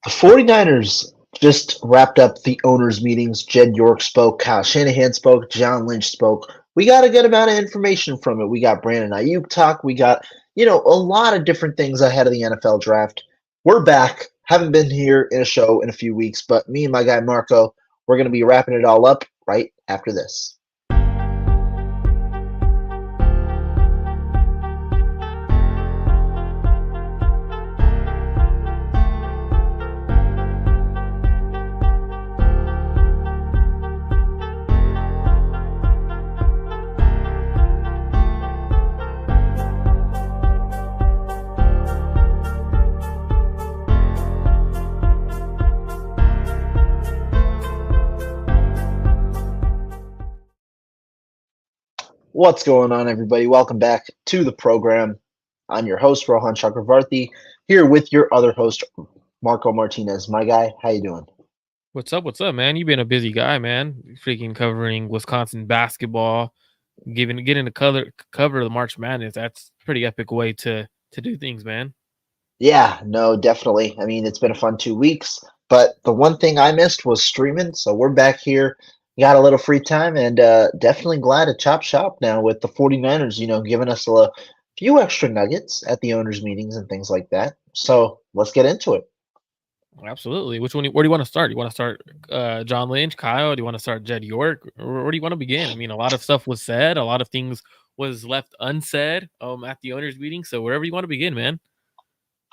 The 49ers just wrapped up the owners' meetings. Jed York spoke, Kyle Shanahan spoke, John Lynch spoke. We got a good amount of information from it. We got Brandon Aiyuk talk. We got, a lot of different things ahead of the NFL draft. We're back. Haven't been here in a show in a few weeks, but me and my guy Marco, we're going to be wrapping it all up right after this. What's going on, everybody? Welcome back to the program. I'm your host, Rohan Chakravarthi, here with your other host, Marco Martinez. My guy, how you doing? What's up? What's up, man? You've been a busy guy, man. Freaking covering Wisconsin basketball, getting the cover of the March Madness. That's a pretty epic way to do things, man. Yeah, no, definitely. I mean, it's been a fun 2 weeks, but the one thing I missed was streaming. So we're back here, got a little free time, and definitely glad to chop shop now with the 49ers, giving us a few extra nuggets at the owners' meetings and things like that. So let's get into it. Absolutely. Which one? Where do you want to start? Do you want to start John Lynch, Kyle? Do you want to start Jed York? Where do you want to begin? I mean, a lot of stuff was said. A lot of things was left unsaid at the owners' meeting. So wherever you want to begin, man.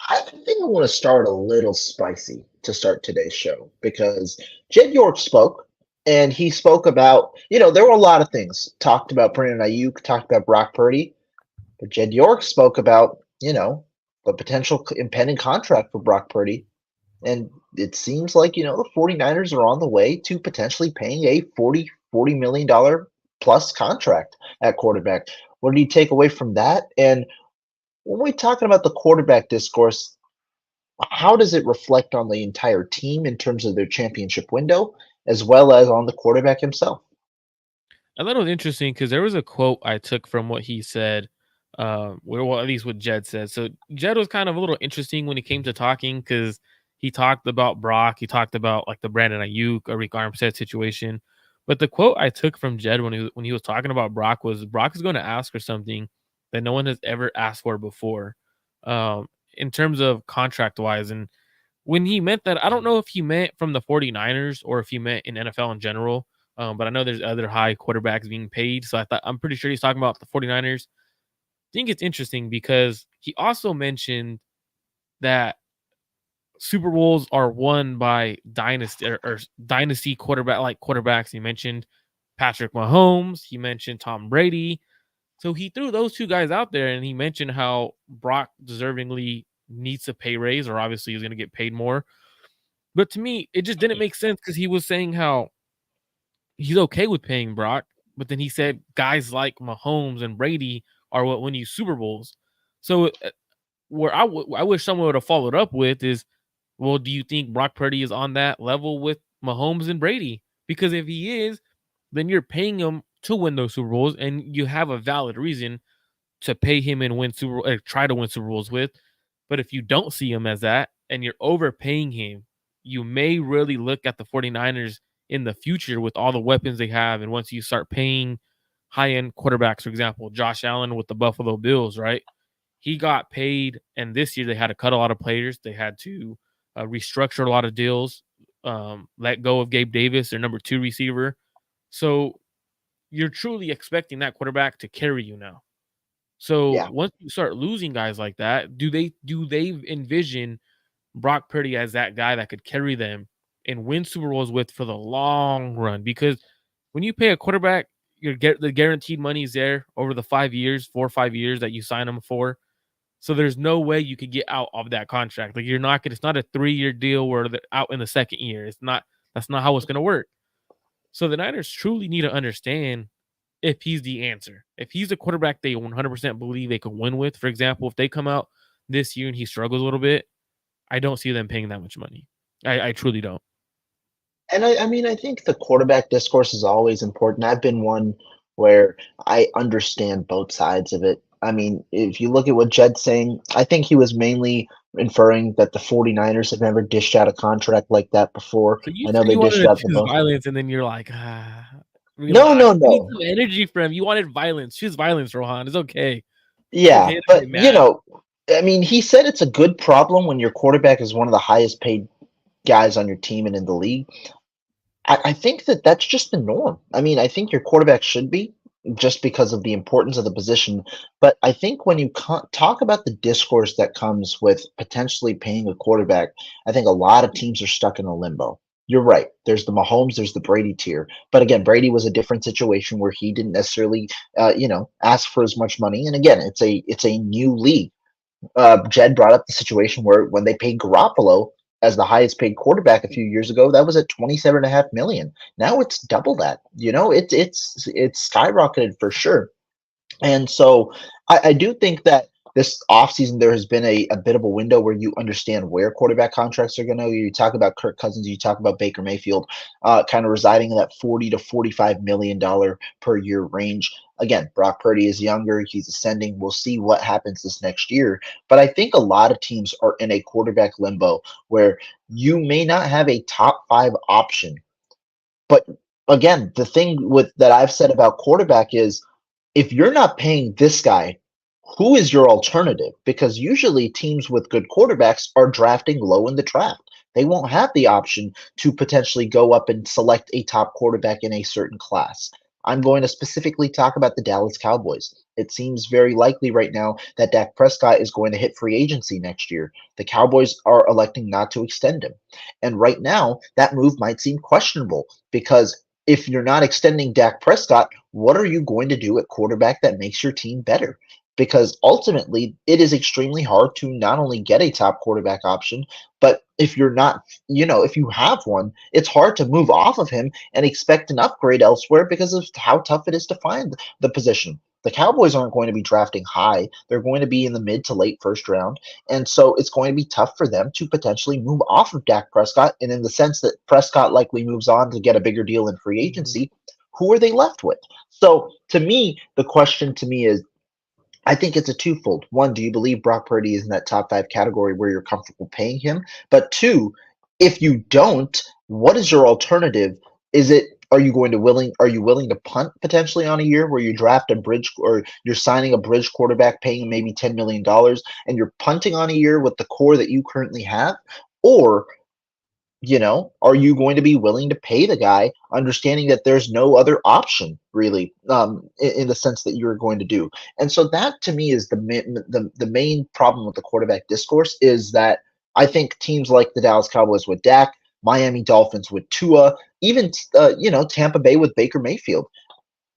I think I want to start a little spicy to start today's show because Jed York spoke and he spoke about, there were a lot of things. Talked about Brandon Aiyuk, talked about Brock Purdy, but Jed York spoke about, the potential impending contract for Brock Purdy. And it seems like, the 49ers are on the way to potentially paying a $40 million plus contract at quarterback. What do you take away from that? And when we're talking about the quarterback discourse, how does it reflect on the entire team in terms of their championship window, as well as on the quarterback himself? I thought it was interesting because there was a quote I took from what he said, well, at least what Jed said. So Jed was kind of a little interesting when he came to talking because he talked about Brock, he talked about like the Brandon Aiyuk, Arik Armstead situation. But the quote I took from Jed when he was talking about Brock was Brock is going to ask for something that no one has ever asked for before, in terms of contract wise. And when he meant that, I don't know if he meant from the 49ers or if he meant in NFL in general. But I know there's other high quarterbacks being paid. So I'm pretty sure he's talking about the 49ers. I think it's interesting because he also mentioned that Super Bowls are won by dynasty or dynasty quarterbacks. He mentioned Patrick Mahomes. He mentioned Tom Brady. So he threw those two guys out there and he mentioned how Brock deservingly needs a pay raise, or obviously he's going to get paid more. But to me, it just didn't make sense because he was saying how he's okay with paying Brock, but then he said guys like Mahomes and Brady are what win you Super Bowls. So where I wish someone would have followed up with is, well, do you think Brock Purdy is on that level with Mahomes and Brady? Because if he is, then you're paying him to win those Super Bowls, and you have a valid reason to pay him and try to win Super Bowls with. But if you don't see him as that and you're overpaying him, you may really look at the 49ers in the future with all the weapons they have. And once you start paying high end quarterbacks, for example, Josh Allen with the Buffalo Bills, right? He got paid, and this year they had to cut a lot of players. They had to restructure a lot of deals, let go of Gabe Davis, their number 2 receiver. So you're truly expecting that quarterback to carry you now. So Yeah. once you start losing guys like that, do they envision Brock Purdy as that guy that could carry them and win Super Bowls with for the long run? Because when you pay a quarterback, the guaranteed money is there over the 5 years, 4 or 5 years that you sign them for. So there's no way you could get out of that contract. Like it's not a 3-year deal where they're out in the second year. That's not how it's going to work. So the Niners truly need to understand if he's the answer. If he's the quarterback they 100% believe they can win with, for example, if they come out this year and he struggles a little bit, I don't see them paying that much money. I truly don't. And I mean, I think the quarterback discourse is always important. I've been one where I understand both sides of it. I mean, if you look at what Jed's saying, I think he was mainly inferring that the 49ers have never dished out a contract like that before. So you I know said they you dished wanted out to the choose most. violence, and then you're like, No, relax. no, We need no. some energy from you. Wanted violence. Choose violence, Rohan. It's okay. It's Yeah, okay to but get mad. I mean, he said it's a good problem when your quarterback is one of the highest paid guys on your team and in the league. I think that that's just the norm. I mean, I think your quarterback should be just because of the importance of the position. But I think when you talk about the discourse that comes with potentially paying a quarterback, I think a lot of teams are stuck in a limbo. You're right. There's the Mahomes, there's the Brady tier. But again, Brady was a different situation where he didn't necessarily, ask for as much money. And again, it's a new league. Jed brought up the situation where when they paid Garoppolo as the highest paid quarterback a few years ago, that was at 27.5 million. Now it's double that. It's skyrocketed for sure. And so I do think that this offseason there has been a bit of a window where you understand where quarterback contracts are going to. You talk about Kirk Cousins, you talk about Baker Mayfield, kind of residing in that 40 to 45 million dollar per year range. Again, Brock Purdy is younger, he's ascending. We'll see what happens this next year. But I think a lot of teams are in a quarterback limbo where you may not have a top five option. But again, the thing with that I've said about quarterback is if you're not paying this guy, who is your alternative? Because usually teams with good quarterbacks are drafting low in the draft. They won't have the option to potentially go up and select a top quarterback in a certain class. I'm going to specifically talk about the Dallas Cowboys. It seems very likely right now that Dak Prescott is going to hit free agency next year. The Cowboys are electing not to extend him. And right now, that move might seem questionable because if you're not extending Dak Prescott, what are you going to do at quarterback that makes your team better? Because ultimately, it is extremely hard to not only get a top quarterback option, but if you're not, if you have one, it's hard to move off of him and expect an upgrade elsewhere because of how tough it is to find the position. The Cowboys aren't going to be drafting high. They're going to be in the mid to late first round. And so it's going to be tough for them to potentially move off of Dak Prescott. And in the sense that Prescott likely moves on to get a bigger deal in free Mhm. agency, who are they left with? So to me, the question to me is I think it's a twofold. One, do you believe Brock Purdy is in that top five category where you're comfortable paying him? But two, if you don't, what is your alternative? Is it are you willing to punt potentially on a year where you draft a bridge or you're signing a bridge quarterback paying him maybe $10 million and you're punting on a year with the core that you currently have? Or are you going to be willing to pay the guy, understanding that there's no other option really, in the sense that you're going to do? And so that to me is the main problem with the quarterback discourse is that I think teams like the Dallas Cowboys with Dak, Miami Dolphins with Tua, even Tampa Bay with Baker Mayfield,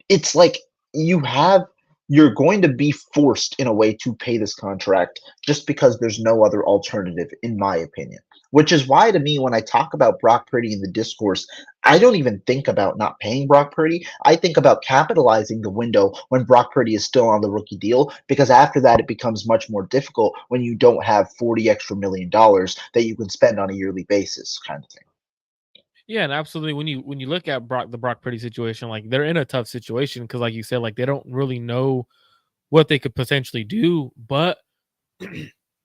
it's like you have you're going to be forced in a way to pay this contract just because there's no other alternative, in my opinion. Which is why, to me, when I talk about Brock Purdy in the discourse, I don't even think about not paying Brock Purdy. I think about capitalizing the window when Brock Purdy is still on the rookie deal, because after that, it becomes much more difficult when you don't have 40 extra million dollars that you can spend on a yearly basis, kind of thing. Yeah, and absolutely. When you look at the Brock Purdy situation, like they're in a tough situation because, like you said, like they don't really know what they could potentially do. But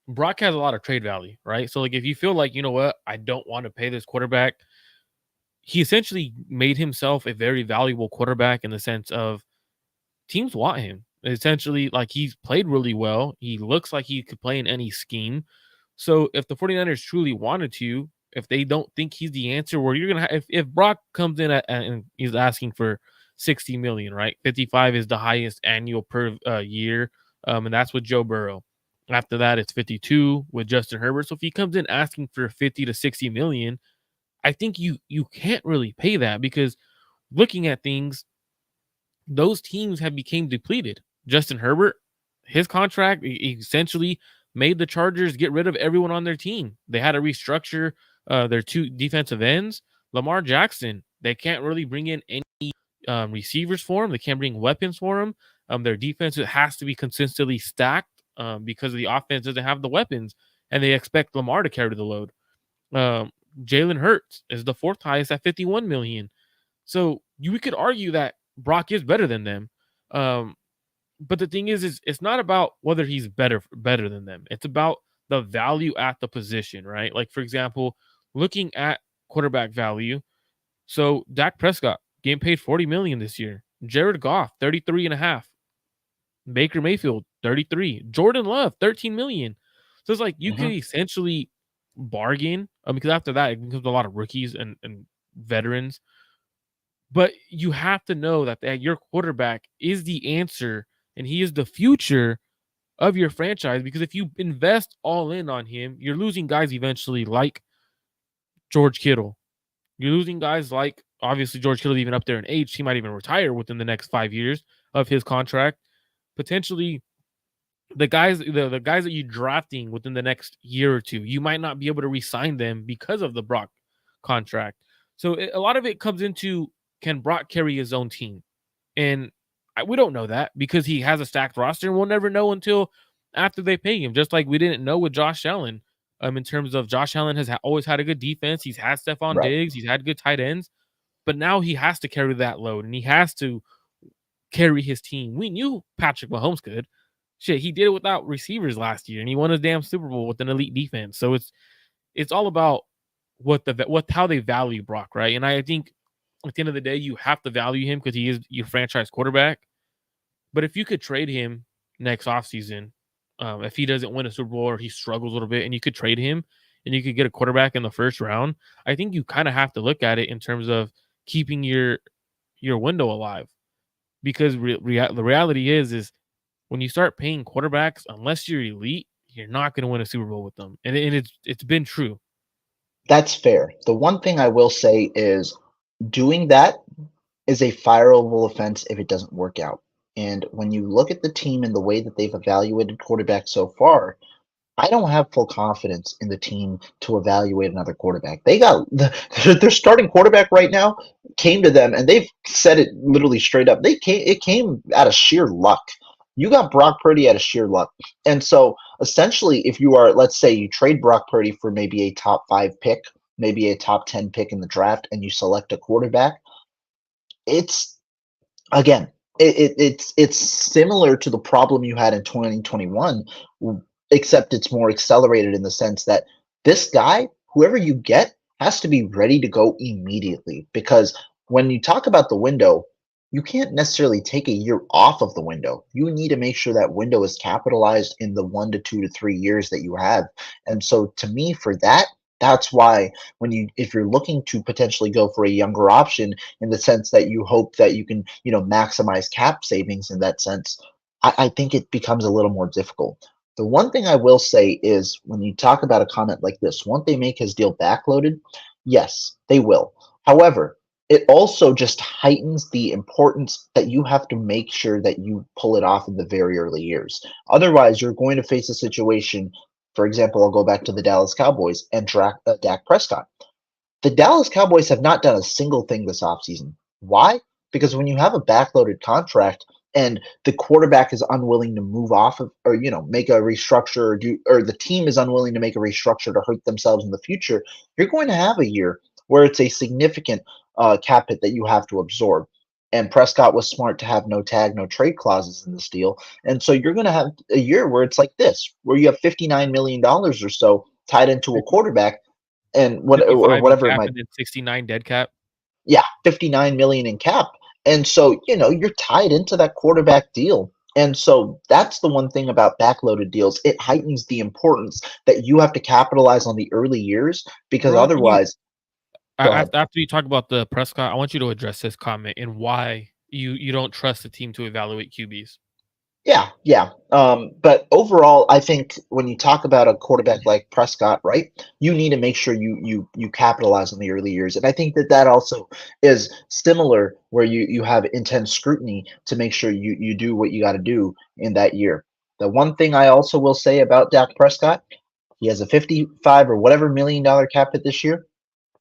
Brock has a lot of trade value, right? So, like, if you feel like you know what, I don't want to pay this quarterback, he essentially made himself a very valuable quarterback in the sense of teams want him. Essentially, like he's played really well. He looks like he could play in any scheme. So if the 49ers truly wanted to, if they don't think he's the answer, where you're gonna if Brock comes in and he's asking for 60 million, right? 55 is the highest annual per year, and that's with Joe Burrow. After that, it's 52 with Justin Herbert. So if he comes in asking for 50 to 60 million, I think you can't really pay that because looking at things, those teams have became depleted. Justin Herbert, his contract essentially made the Chargers get rid of everyone on their team. They had to restructure their two defensive ends. Lamar Jackson, they can't really bring in any receivers for him. They can't bring weapons for him. Their defense has to be consistently stacked because the offense doesn't have the weapons, and they expect Lamar to carry the load. Um, Jalen Hurts is the fourth highest at 51 million. So you we could argue that Brock is better than them. Um, but the thing is it's not about whether he's better than them. It's about the value at the position, right? Like, for example, looking at quarterback value. So Dak Prescott getting paid $40 million this year. Jared Goff, 33.5. Baker Mayfield, 33. Jordan Love, 13 million. So it's like you could Mhm. essentially bargain. Because after that, it becomes a lot of rookies and veterans. But you have to know that your quarterback is the answer and he is the future of your franchise. Because if you invest all in on him, you're losing guys eventually like George Kittle. You're losing guys like, obviously, George Kittle even up there in age. He might even retire within the next 5 years of his contract. Potentially, the guys that you're drafting within the next year or two, you might not be able to re-sign them because of the Brock contract. So a lot of it comes into, can Brock carry his own team? And we don't know that because he has a stacked roster, and we'll never know until after they pay him. Just like we didn't know with Josh Allen. In terms of Josh Allen has always had a good defense. He's had Stephon Right. Diggs. He's had good tight ends. But now he has to carry that load, and he has to carry his team. We knew Patrick Mahomes could. Shit, he did it without receivers last year, and he won a damn Super Bowl with an elite defense. So it's all about how they value Brock, right? And I think at the end of the day, you have to value him because he is your franchise quarterback. But if you could trade him next offseason, if he doesn't win a Super Bowl or he struggles a little bit, and you could trade him and you could get a quarterback in the first round, I think you kind of have to look at it in terms of keeping your window alive. Because the reality is when you start paying quarterbacks, unless you're elite, you're not going to win a Super Bowl with them, and it's been true. That's fair. The one thing I will say is doing that is a fireable offense if it doesn't work out. And when you look at the team and the way that they've evaluated quarterbacks so far, I don't have full confidence in the team to evaluate another quarterback. They got their starting quarterback right now came to them, and they've said it literally straight up. It came out of sheer luck. You got Brock Purdy out of sheer luck, and so essentially, if you are, let's say, you trade Brock Purdy for maybe a top 5 pick, maybe a top 10 pick in the draft, and you select a quarterback, it's again, it's similar to the problem you had in 2021, except it's more accelerated in the sense that this guy, whoever you get, has to be ready to go immediately. Because when you talk about the window, you can't necessarily take a year off of the window. You need to make sure that window is capitalized in the 1 to 2 to 3 years that you have. And so to me, for that, that's why if you're looking to potentially go for a younger option in the sense that you hope that you can, maximize cap savings in that sense, I think it becomes a little more difficult. The one thing I will say is when you talk about a comment like this, won't they make his deal backloaded? Yes, they will. However, it also just heightens the importance that you have to make sure that you pull it off in the very early years. Otherwise, you're going to face a situation. For example, I'll go back to the Dallas Cowboys and Dak Prescott. The Dallas Cowboys have not done a single thing this offseason. Why? Because when you have a backloaded contract and the quarterback is unwilling to move off of, or make a restructure, or the team is unwilling to make a restructure to hurt themselves in the future, you're going to have a year where it's a significant cap hit that you have to absorb. And Prescott was smart to have no tag, no trade clauses in this deal. And so you're going to have a year where it's like this, where you have $59 million or so tied into a quarterback and or 55 in whatever it cap might. and then 69 dead cap. Yeah, 59 million in cap. And so, you're tied into that quarterback deal. And so that's the one thing about backloaded deals. It heightens the importance that you have to capitalize on the early years because Ron, can you otherwise, go ahead. after you talk about the Prescott, I want you to address this comment and why you don't trust the team to evaluate QBs. Yeah, yeah. But overall, I think when you talk about a quarterback like Prescott, right, you need to make sure you capitalize on the early years, and I think that also is similar where you have intense scrutiny to make sure you do what you got to do in that year. The one thing I also will say about Dak Prescott, he has a 55 or whatever $1 million cap hit this year.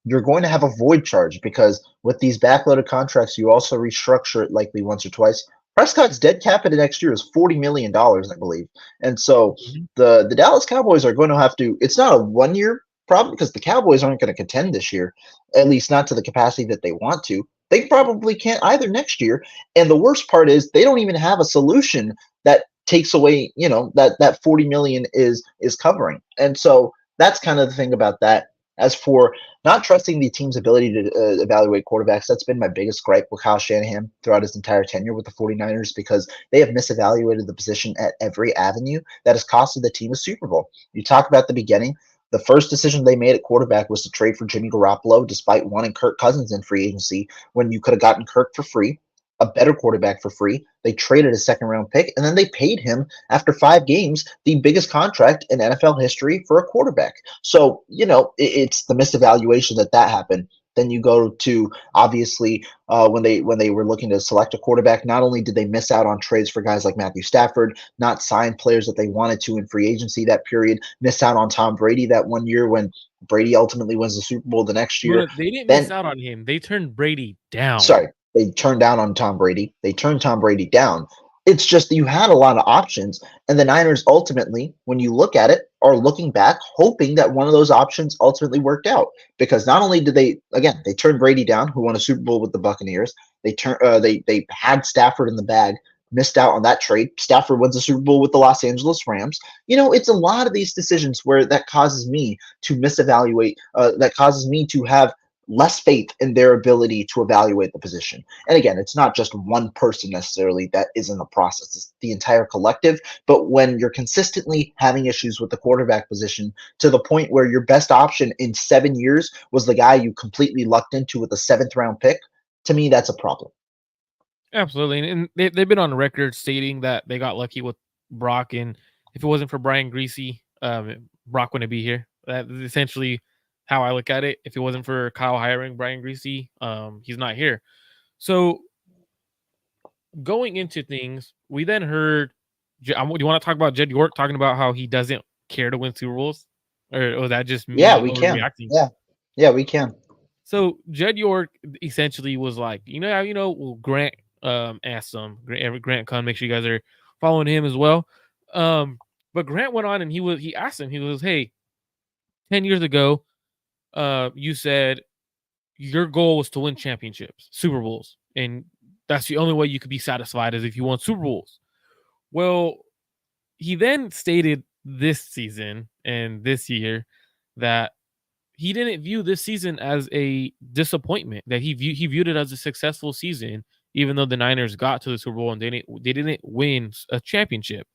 You're going to have a void charge because with these backloaded contracts, you also restructure it likely once or twice. Prescott's dead cap in the next year is $40 million, I believe. And so Mhm. the Dallas Cowboys are going to have to, it's not a 1 year problem because the Cowboys aren't going to contend this year, at least not to the capacity that they want to. They probably can't either next year. And the worst part is they don't even have a solution that takes away, that 40 million is covering. And so that's kind of the thing about that. As for not trusting the team's ability to evaluate quarterbacks, that's been my biggest gripe with Kyle Shanahan throughout his entire tenure with the 49ers, because they have misevaluated the position at every avenue that has costed the team a Super Bowl. You talk about the beginning. The first decision they made at quarterback was to trade for Jimmy Garoppolo, despite wanting Kirk Cousins in free agency when you could have gotten Kirk for free, a better quarterback for free. They traded a second round pick, and then they paid him after 5 games the biggest contract in NFL history for a quarterback. So, it's the misevaluation that happened. Then you go to, obviously, when they were looking to select a quarterback. Not only did they miss out on trades for guys like Matthew Stafford, not sign players that they wanted to in free agency that period, miss out on Tom Brady that one year when Brady ultimately wins the Super Bowl the next No, year. they didn't miss Then, out on him. They turned Brady down. sorry, they turned down on Tom Brady. They turned Tom Brady down. It's just that you had a lot of options, and the Niners ultimately, when you look at it, are looking back, hoping that one of those options ultimately worked out. Because not only did they turned Brady down, who won a Super Bowl with the Buccaneers. They had Stafford in the bag, missed out on that trade. Stafford wins a Super Bowl with the Los Angeles Rams. It's a lot of these decisions where that causes me to misevaluate. That causes me to have less faith in their ability to evaluate the position. And again, it's not just one person necessarily that is in the process, it's the entire collective. But when you're consistently having issues with the quarterback position to the point where your best option in 7 years was the guy you completely lucked into with a seventh round pick, to me, that's a problem. Absolutely, and they've been on record stating that they got lucky with Brock, and if it wasn't for Brian Greasy, Brock wouldn't be here. That is essentially how I look at it. If it wasn't for Kyle hiring Brian Greasy, he's not here. So going into things, we then heard. Do you want to talk about Jed York talking about how he doesn't care to win Super Bowls, or was that just Yeah, me we can. overreacting? Yeah, we can. So Jed York essentially was like, well, Grant asked him, Grant Con, make sure you guys are following him as well. But Grant went on and he asked him, he was, hey, 10 years ago, you said your goal was to win championships, Super Bowls, and that's the only way you could be satisfied is if you won Super Bowls. Well, he then stated this season and this year that he didn't view this season as a disappointment, that he viewed it as a successful season, even though the Niners got to the Super Bowl and they didn't win a championship.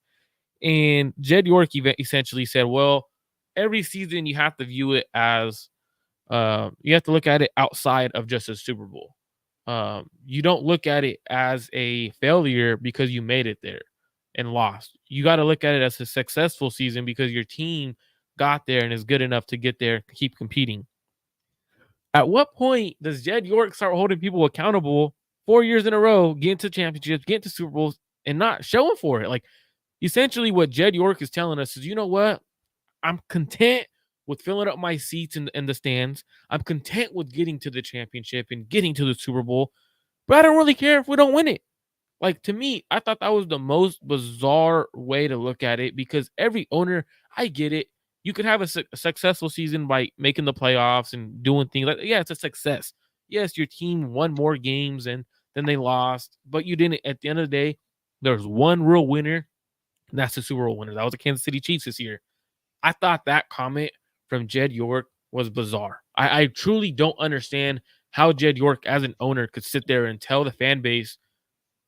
And Jed York essentially said, well, every season you have to view it as you have to look at it outside of just a Super Bowl. You don't look at it as a failure because you made it there and lost. You got to look at it as a successful season because your team got there and is good enough to get there, keep competing. At what point does Jed York start holding people accountable 4 years in a row, get into championships, get into Super Bowls, and not showing for it? Like, essentially, what Jed York is telling us is, you know what? I'm content with filling up my seats in the stands. I'm content with getting to the championship and getting to the Super Bowl, but I don't really care if we don't win it. Like, to me, I thought that was the most bizarre way to look at it because every owner, I get it. You could have a successful season by making the playoffs and doing things like, yeah, it's a success. Yes, your team won more games and then they lost, but you didn't. At the end of the day, there's one real winner, and that's the Super Bowl winner. That was the Kansas City Chiefs this year. I thought that comment from Jed York was bizarre. I truly don't understand how Jed York, as an owner, could sit there and tell the fan base,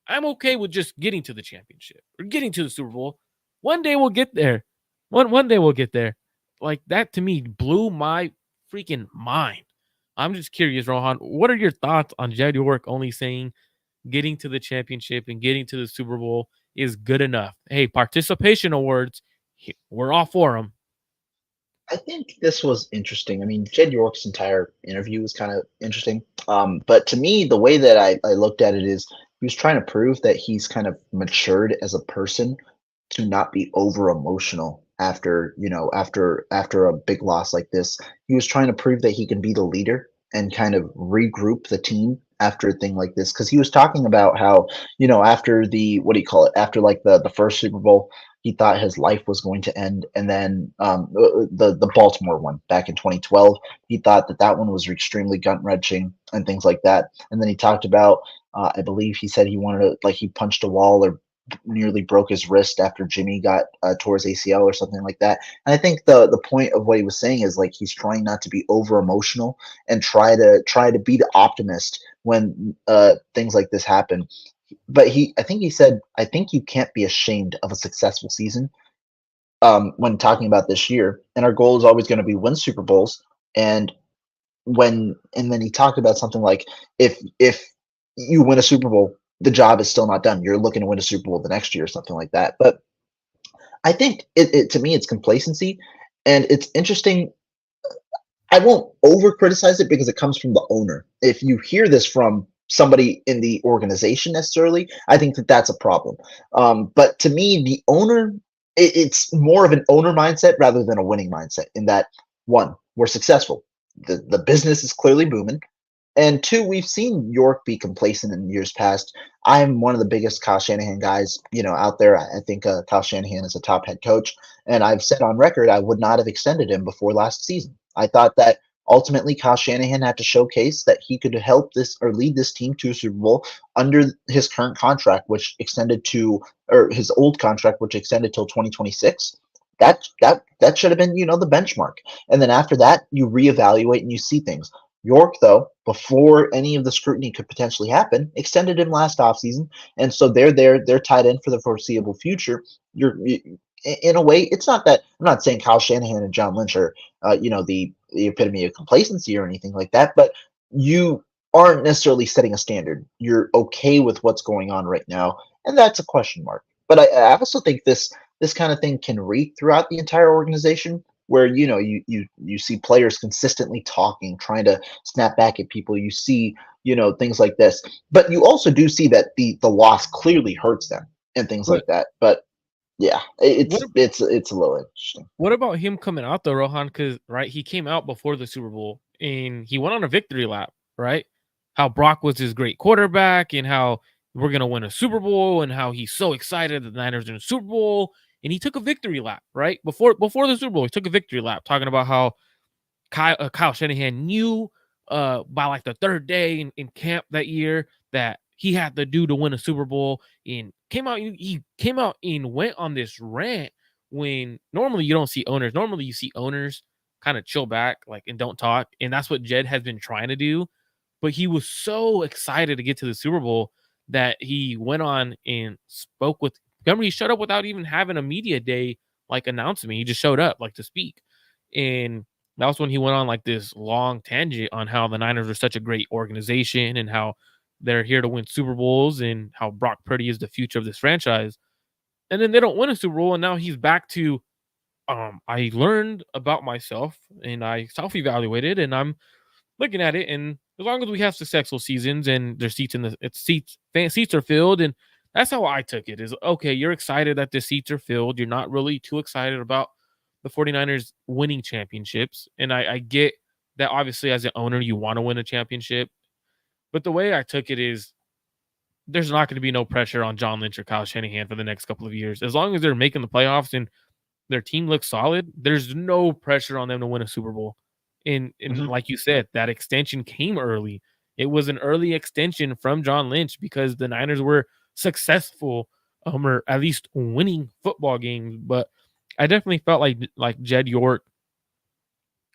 I'm okay with just getting to the championship or getting to the Super Bowl. One day we'll get there. One day we'll get there. Like, that to me blew my freaking mind. I'm just curious, Rohan, what are your thoughts on Jed York only saying getting to the championship and getting to the Super Bowl is good enough? Hey, participation awards, we're all for them. I think this was interesting. I mean, Jed York's entire interview was kind of interesting. But to me, the way that I looked at it is he was trying to prove that he's kind of matured as a person to not be over emotional after a big loss like this. He was trying to prove that he can be the leader and kind of regroup the team after a thing like this. Because he was talking about how, after the, what do you call it, after like the first Super Bowl, he thought his life was going to end. And then the Baltimore one back in 2012, he thought that one was extremely gut wrenching and things like that. And then he talked about, I believe he said he wanted to, like, he punched a wall or nearly broke his wrist after Jimmy got tore his ACL or something like that. And I think the point of what he was saying is like he's trying not to be over emotional and try to be the optimist when things like this happen. But I think he said, I think you can't be ashamed of a successful season when talking about this year. And our goal is always going to be win Super Bowls. And and then he talked about something like if you win a Super Bowl, the job is still not done. You're looking to win a Super Bowl the next year or something like that. But I think it to me it's complacency, and it's interesting. I won't over criticize it because it comes from the owner. If you hear this from somebody in the organization necessarily, I think that that's a problem. But to me, the owner, it's more of an owner mindset rather than a winning mindset. In that, one, we're successful. The business is clearly booming. And two, we've seen York be complacent in years past. I'm one of the biggest Kyle Shanahan guys, out there. I think Kyle Shanahan is a top head coach, and I've said on record I would not have extended him before last season. I thought that ultimately Kyle Shanahan had to showcase that he could help this or lead this team to a Super Bowl under his current contract, which extended to, or his old contract, which extended till 2026. That should have been, the benchmark. And then after that, you reevaluate and you see things. York, though, before any of the scrutiny could potentially happen, extended him last offseason. And so they're there, they're tied in for the foreseeable future. In a way, it's not that I'm not saying Kyle Shanahan and John Lynch are, the epitome of complacency or anything like that, but you aren't necessarily setting a standard. You're okay with what's going on right now, and that's a question mark. But I also think this kind of thing can reek throughout the entire organization where you see players consistently talking, trying to snap back at people. You see, things like this. But you also do see that the loss clearly hurts them and things What like that. But yeah, what it's a little interesting. what about him coming out though, Rohan? Because right, he came out before the Super Bowl and he went on a victory lap, right? How Brock was his great quarterback and how we're gonna win a Super Bowl and how he's so excited that the Niners are in a Super Bowl. And he took a victory lap, right? Before the Super Bowl, he took a victory lap talking about how Kyle Shanahan knew by like the third day in camp that year that he had to do to win a Super Bowl, and he came out and went on this rant when normally you don't see owners. Normally you see owners kind of chill back like and don't talk, and that's what Jed has been trying to do. But he was so excited to get to the Super Bowl that he went on and spoke with. Remember, he showed up without even having a media day like announcement. He just showed up like to speak, and that was when he went on like this long tangent on how the Niners are such a great organization and how they're here to win Super Bowls and how Brock Purdy is the future of this franchise. And then they don't win a Super Bowl, and now he's back to I learned about myself and I self-evaluated and I'm looking at it, and as long as we have successful seasons and their seats in the it's seats are filled, and that's how I took it. Is okay, you're excited that the seats are filled. You're not really too excited about the 49ers winning championships. And I get that obviously as an owner, you want to win a championship. But the way I took it is there's not going to be no pressure on John Lynch or Kyle Shanahan for the next couple of years. As long as they're making the playoffs and their team looks solid, there's no pressure on them to win a Super Bowl. And Mhm. like you said, that extension came early. It was an early extension from John Lynch because the Niners were successful, or at least winning football games. But I definitely felt like Jed York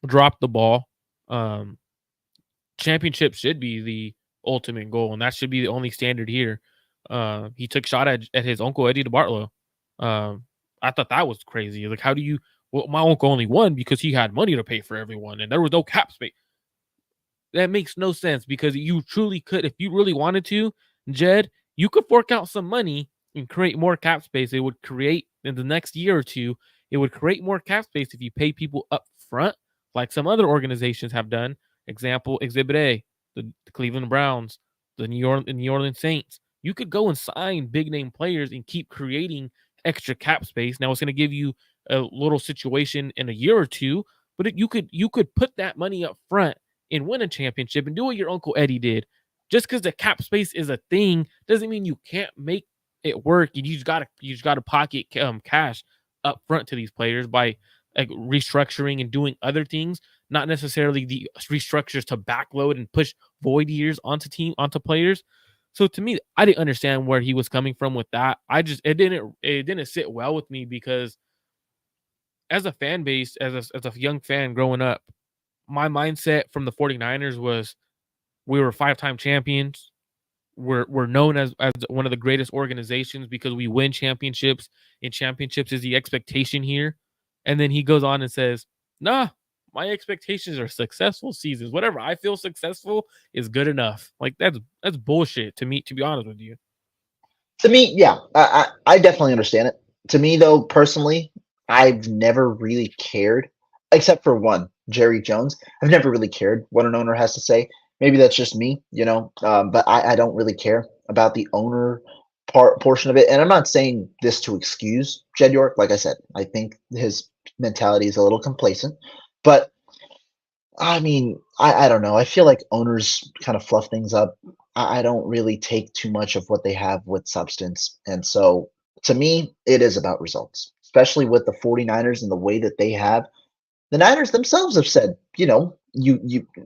dropped the ball. Um, Championship should be the ultimate goal, and that should be the only standard here. He took shot at his uncle Eddie DeBartolo. Um, I thought that was crazy. Like, how do you? Well, my uncle only won because he had money to pay for everyone, and there was no cap space. That makes no sense because you truly could, if you really wanted to, Jed, you could fork out some money and create more cap space. It would create in the next year or two. It would create more cap space if you pay people up front, like some other organizations have done. Example, Exhibit A, the Cleveland Browns, the New Orleans Saints. You could go and sign big name players and keep creating extra cap space. Now it's going to give you a little situation in a year or two, but you could put that money up front and win a championship and do what your uncle Eddie did. Just because the cap space is a thing doesn't mean you can't make it work. You just gotta pocket cash up front to these players by like restructuring and doing other things, not necessarily the restructures to backload and push void years onto players. So to me, I didn't understand where he was coming from with that. It didn't sit well with me because as a fan base, as a young fan growing up, my mindset from the 49ers was we were five-time champions. We're known as one of the greatest organizations because we win championships, and championships is the expectation here. And then he goes on and says, "Nah, my expectations are successful seasons. Whatever I feel successful is good enough." Like that's bullshit to me, to be honest with you. To me, yeah, I definitely understand it. To me, though, personally, I've never really cared, except for one, Jerry Jones. I've never really cared what an owner has to say. Maybe that's just me, but I don't really care about the owner portion of it. And I'm not saying this to excuse Jed York. Like I said, I think his mentality is a little complacent, but I mean, I don't know. I feel like owners kind of fluff things up. I don't really take too much of what they have with substance. And so to me, it is about results, especially with the 49ers and the way that they have. The Niners themselves have said, you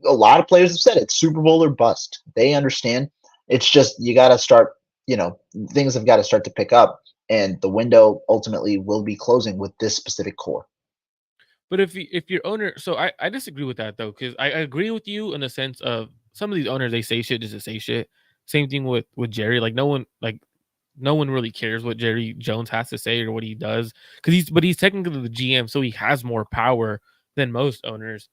a lot of players have said it's Super Bowl or bust. They understand. It's just you got to start, things have got to start to pick up and the window ultimately will be closing with this specific core. But if your owner, so I disagree with that though, because I agree with you in the sense of some of these owners they say shit just to say shit. Same thing with Jerry. No one really cares what Jerry Jones has to say or what he does because he's technically the GM, so he has more power than most owners.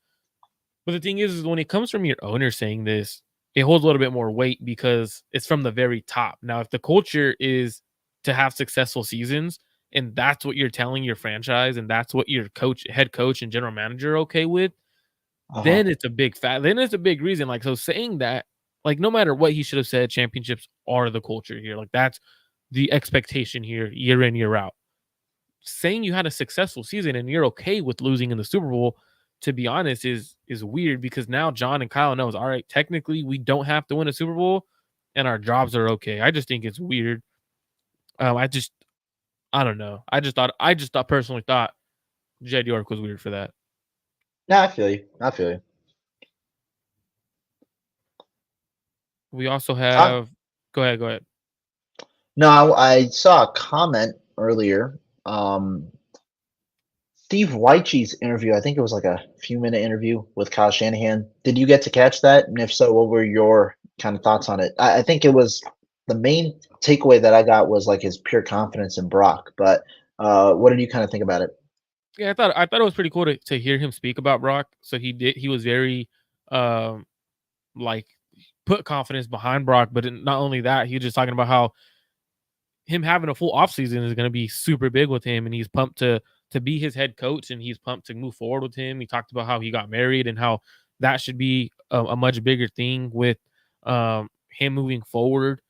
But the thing is when it comes from your owner saying this, it holds a little bit more weight because it's from the very top. Now, if the culture is to have successful seasons and that's what you're telling your franchise and that's what your head coach and general manager are okay with, Uh-huh. then it's a big reason. Like, so saying that, like, no matter what he should have said, championships are the culture here. Like, that's the expectation here, year in, year out. Saying you had a successful season and you're okay with losing in the Super Bowl, to be honest, is weird because now John and Kyle knows, all right, technically we don't have to win a Super Bowl and our jobs are okay. I just think it's weird. I don't know. I just personally thought Jed York was weird for that. No, I feel you. I feel you. We also Uh, have go ahead. no, I saw a comment earlier. Steve Wyche's interview, I think it was like a few minute interview with Kyle Shanahan. Did you get to catch that? And if so, what were your kind of thoughts on it? I think it was the main takeaway that I got was like his pure confidence in Brock. But what did you kind of think about it? Yeah, I thought it was pretty cool to hear him speak about Brock. So he was very um like put confidence behind Brock, but not only that, he was just talking about how him having a full offseason is going to be super big with him, and he's pumped to be his head coach, and he's pumped to move forward with him. He talked about how he got married and how that should be a much bigger thing with him moving forward.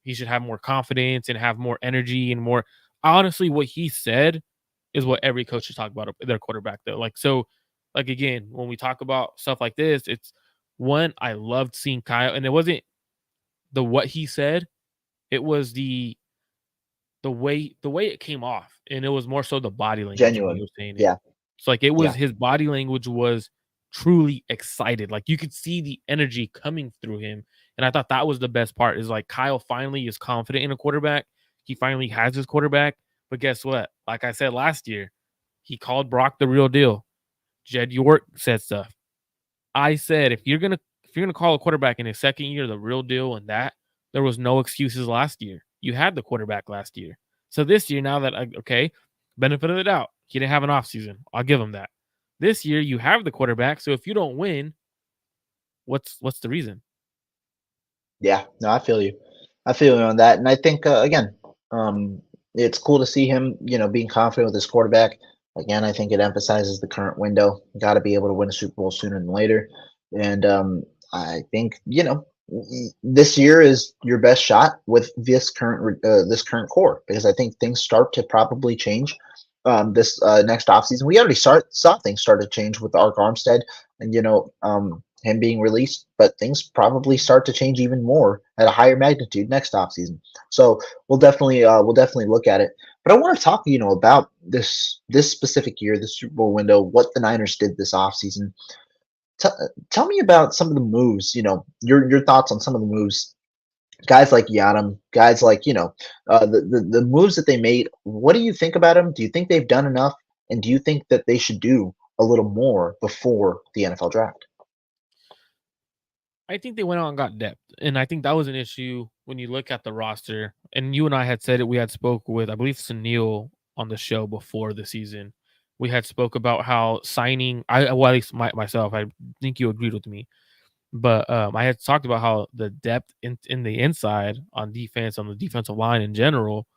He should have more confidence and have more energy and more. Honestly, what he said is what every coach should talk about their quarterback, though. Like again, when we talk about stuff like this, it's one I loved seeing Kyle, and it wasn't the what he said, it was the way it came off, and it was more so the body language when he Genuine. was saying it. Yeah. It's like it was Yeah. his body language was truly excited. Like you could see the energy coming through him. And I thought that was the best part is like Kyle finally is confident in a quarterback. He finally has his quarterback. But guess what? Like I said last year, he called Brock the real deal. Jed York said stuff. I said if you're gonna call a quarterback in his second year the real deal and that there was no excuses last year. You had the quarterback last year. So this year, now that okay, benefit of the doubt, he didn't have an offseason. I'll give him that. This year you have the quarterback. So if you don't win, what's the reason? Yeah. No, I feel you. I feel you on that. And I think, again, um, it's cool to see him, being confident with his quarterback. Again, I think it emphasizes the current window. Got to be able to win a Super Bowl sooner than later. And I think, this year is your best shot with this current core because I think things start to probably change this next offseason. We already saw things start to change with Ark Armstead and him being released, but things probably start to change even more at a higher magnitude next offseason. So we'll definitely look at it. But I want to talk, about this specific year, the Super Bowl window, what the Niners did this offseason. T- Tell me about some of the moves. Your thoughts on some of the moves Guys like Yadam, guys like, the moves that they made. What do you think about them? Do you think they've done enough? And do you think that they should do a little more before the NFL draft? I think they went out and got depth, and I think that was an issue when you look at the roster. And you and I had said it. We had spoke with, I believe, Sunil on the show before the season. We had spoke about how signing. Well, at least myself, I think you agreed with me. But I had talked about how the depth in the inside on defense, on the defensive line in general,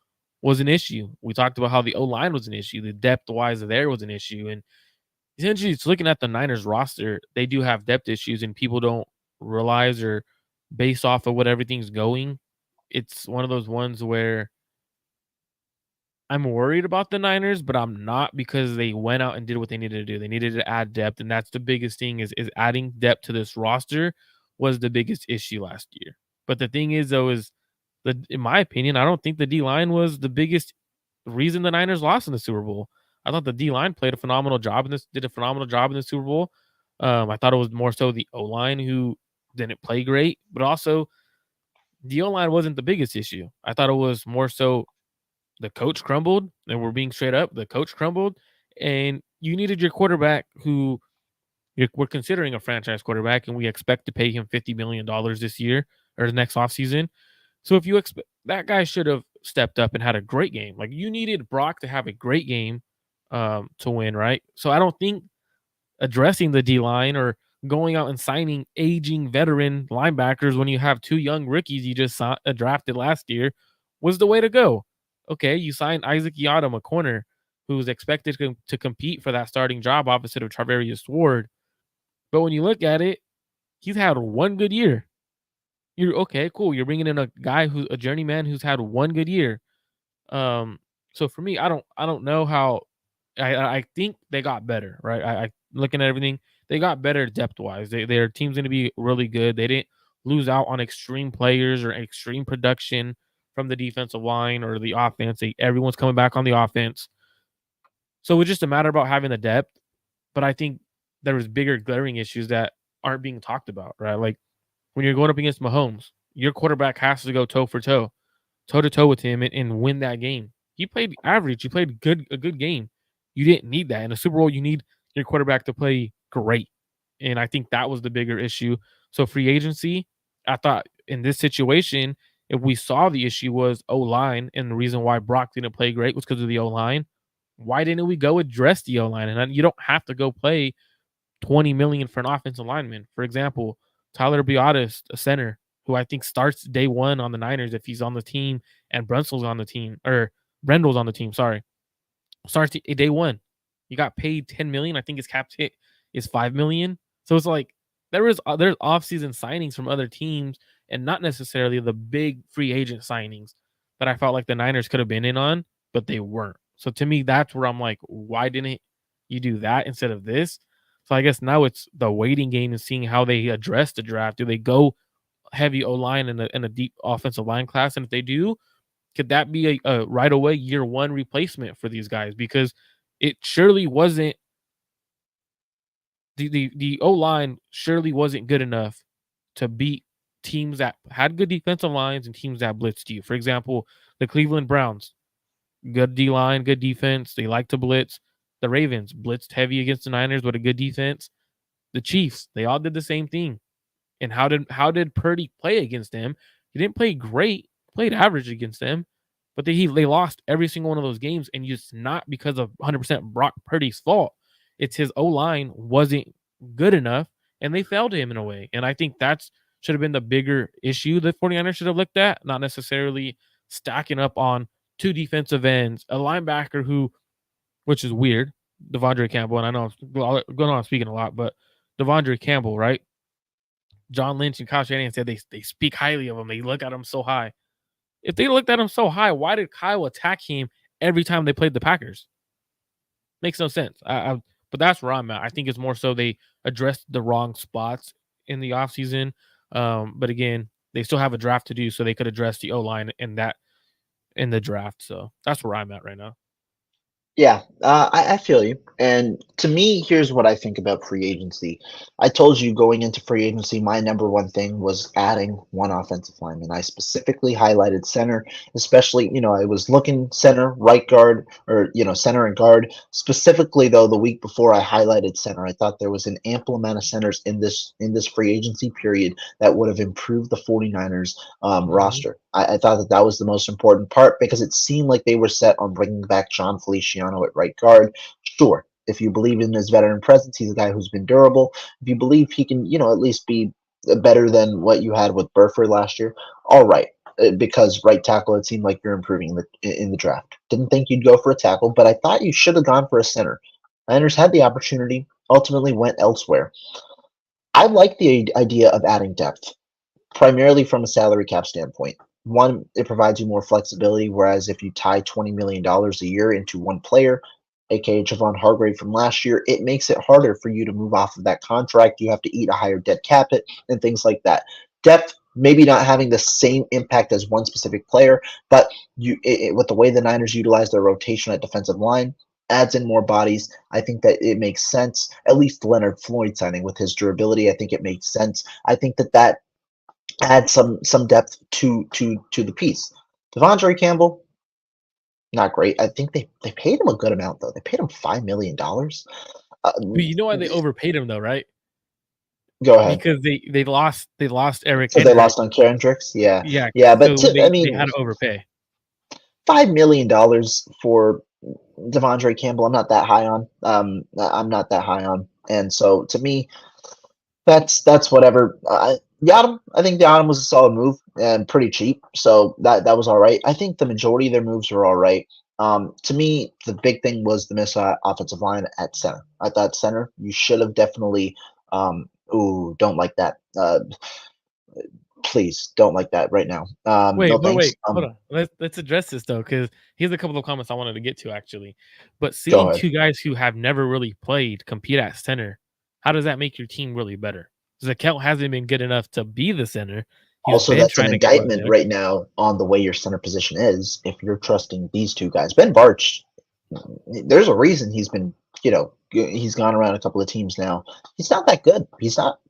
was an issue. We talked about how the O line was an issue, the depth wise there was an issue, and essentially, it's looking at the Niners roster. They do have depth issues, and people don't realize or based off of what everything's going. It's one of those ones where I'm worried about the Niners, but I'm not because they went out and did what they needed to do. They needed to add depth, and that's the biggest thing is adding depth to this roster was the biggest issue last year. But the thing is, though, is in my opinion, I don't think the D line was the biggest reason the Niners lost in the Super Bowl. I thought the D line played a phenomenal job in this, did a phenomenal job in the Super Bowl. I thought it was more so the O line who didn't play great, but also the O line wasn't the biggest issue. I thought it was more so the coach crumbled, and we're being straight up. The coach crumbled, and you needed your quarterback who we're considering a franchise quarterback, and we expect to pay him $50 million this year or the next offseason. So if you expect that guy should have stepped up and had a great game. Like you needed Brock to have a great game to win, right? So I don't think addressing the D line or going out and signing aging veteran linebackers when you have two young rookies you just drafted last year was the way to go. Okay, you signed Isaac Yiadom, a corner who's expected to compete for that starting job opposite of Charvarius Ward. But when you look at it, he's had one good year. You're okay, cool. You're bringing in a guy who's a journeyman who's had one good year. Um, so for me, I don't know how. I think they got better, right? I looking at everything, they got better depth wise. Their team's going to be really good. They didn't lose out on extreme players or extreme production from the defensive line or the offense. Everyone's coming back on the offense, so it's just a matter about having the depth. But I think there was bigger glaring issues that aren't being talked about, right? Like when you're going up against Mahomes, your quarterback has to go toe for toe, toe to toe with him and win that game. He played average. He played a good game. You didn't need that in a Super Bowl. You need your quarterback to play great, and I think that was the bigger issue. So free agency, I thought in this situation, if we saw the issue was O line, and the reason why Brock didn't play great was because of the O line. Why didn't we go address the O line? And you don't have to go play 20 million for an offensive lineman. For example, Tyler Biotis, a center, who I think starts day one on the Niners if he's on the team and Brunsel's on the team or Brendel's on the team. Sorry, starts day one. You got paid 10 million. I think his cap hit is 5 million. So it's like there's offseason signings from other teams and not necessarily the big free agent signings that I felt like the Niners could have been in on, but they weren't. So to me, that's where I'm like, why didn't you do that instead of this? So I guess now it's the waiting game and seeing how they address the draft. Do they go heavy O line and a deep offensive line class? And if they do, could that be a right away year one replacement for these guys? Because it surely wasn't the O line surely wasn't good enough to beat teams that had good defensive lines and teams that blitzed you. For example, the Cleveland Browns, good D line, good defense. They like to blitz. The Ravens blitzed heavy against the Niners with a good defense. The Chiefs, they all did the same thing. And how did Purdy play against them? He didn't play great, played average against them, but they lost every single one of those games, and it's not because of 100% Brock Purdy's fault. It's his O line wasn't good enough, and they failed him in a way. And I think that's should have been the bigger issue the 49ers should have looked at, not necessarily stacking up on two defensive ends, a linebacker who, which is weird, Devondre Campbell, and I know I'm going on speaking a lot, but Devondre Campbell, right? John Lynch and Kyle Shanahan said they speak highly of him. They look at him so high. If they looked at him so high, why did Kyle attack him every time they played the Packers? Makes no sense. But that's where I'm at. I think it's more so they addressed the wrong spots in the offseason. But again, they still have a draft to do, so they could address the O line in the draft. So that's where I'm at right now. Yeah, I feel you. And to me, here's what I think about free agency. I told you going into free agency, my number one thing was adding one offensive lineman. I specifically highlighted center, especially, I was looking center, right guard, or, center and guard. Specifically, though, the week before I highlighted center, I thought there was an ample amount of centers in this free agency period that would have improved the 49ers Mm-hmm. roster. I thought that was the most important part because it seemed like they were set on bringing back John Feliciano at right guard. Sure, if you believe in his veteran presence, he's a guy who's been durable. If you believe he can, at least be better than what you had with Burford last year, all right. Because right tackle, it seemed like you're improving in the draft. Didn't think you'd go for a tackle, but I thought you should have gone for a center. Niners had the opportunity, ultimately went elsewhere. I like the idea of adding depth primarily from a salary cap standpoint. One, it provides you more flexibility, whereas if you tie $20 million a year into one player, aka Javon Hargrave from last year, it makes it harder for you to move off of that contract. You have to eat a higher dead cap hit and things like that. Depth, maybe not having the same impact as one specific player, but with the way the Niners utilize their rotation at defensive line, adds in more bodies. I think that it makes sense. At least Leonard Floyd signing with his durability, I think it makes sense. I think that add some depth to the piece. Devondre Campbell, not great. I think they paid him a good amount though. They paid him $5 million. Uh, But you know why they overpaid him though, right? Go ahead. Because they lost Eric So they Henry. lost on Kendricks. Yeah, Yeah, yeah. But so I they had mean, to overpay. $5 million for Devondre Campbell, I'm not that high on. I'm not that high on. And so to me, that's whatever. Yadam, I think Yadam was a solid move and pretty cheap, so that was all right. I think the majority of their moves were all right. To me, the big thing was the miss offensive line at center. I thought center you should have definitely. Ooh, don't like that. Please don't like that right now. No thanks. Wait, hold on. Let's address this though, because here's a couple of comments I wanted to get to actually. But Go seeing ahead. two guys who have never really played compete at center, how does that make your team really better? Zakel hasn't been good enough to be the center. He's Also, been that's an trying to get run indictment there. right now on the way your center position is. If you're trusting these two guys, Ben Barch, there's a reason he's been, he's gone around a couple of teams now. He's not that good. He's not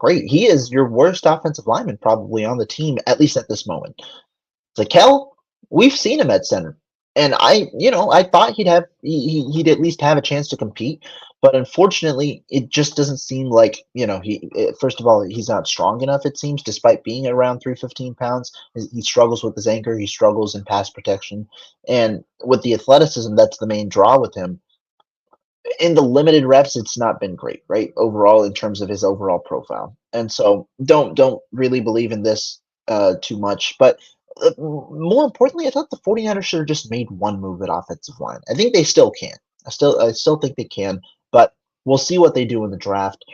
great. He is your worst offensive lineman probably on the team, at least at this moment. Zakel, we've seen him at center, and I thought he'd at least have a chance to compete, but unfortunately, it just doesn't seem like first of all, he's not strong enough. It seems, despite being around 315 pounds, he struggles with his anchor. He struggles in pass protection, and with the athleticism, that's the main draw with him. In the limited reps, it's not been great, right? Overall, in terms of his overall profile, and so don't really believe in this too much. But more importantly, I thought the 49ers should have just made one move at offensive line. I think they still can. I still think they can, but we'll see what they do in the draft.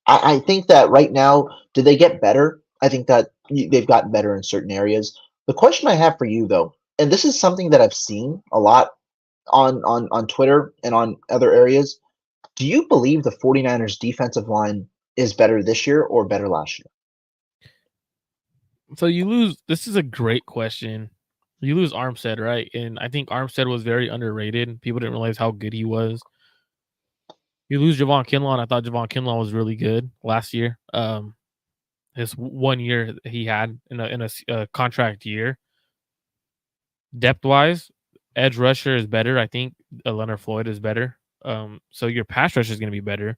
I think that right now, did they get better? I think that they've gotten better in certain areas. The question I have for you, though, and this is something that I've seen a lot on Twitter and on other areas. Do you believe the 49ers defensive line is better this year or better last year? So you lose. This is a great question. You lose Armstead, right? And I think Armstead was very underrated. People didn't realize how good he was. You lose Javon Kinlaw. I thought Javon Kinlaw was really good last year. His 1 year he had in a contract year. Depth wise, edge rusher is better. I think Leonard Floyd is better. So your pass rush is going to be better,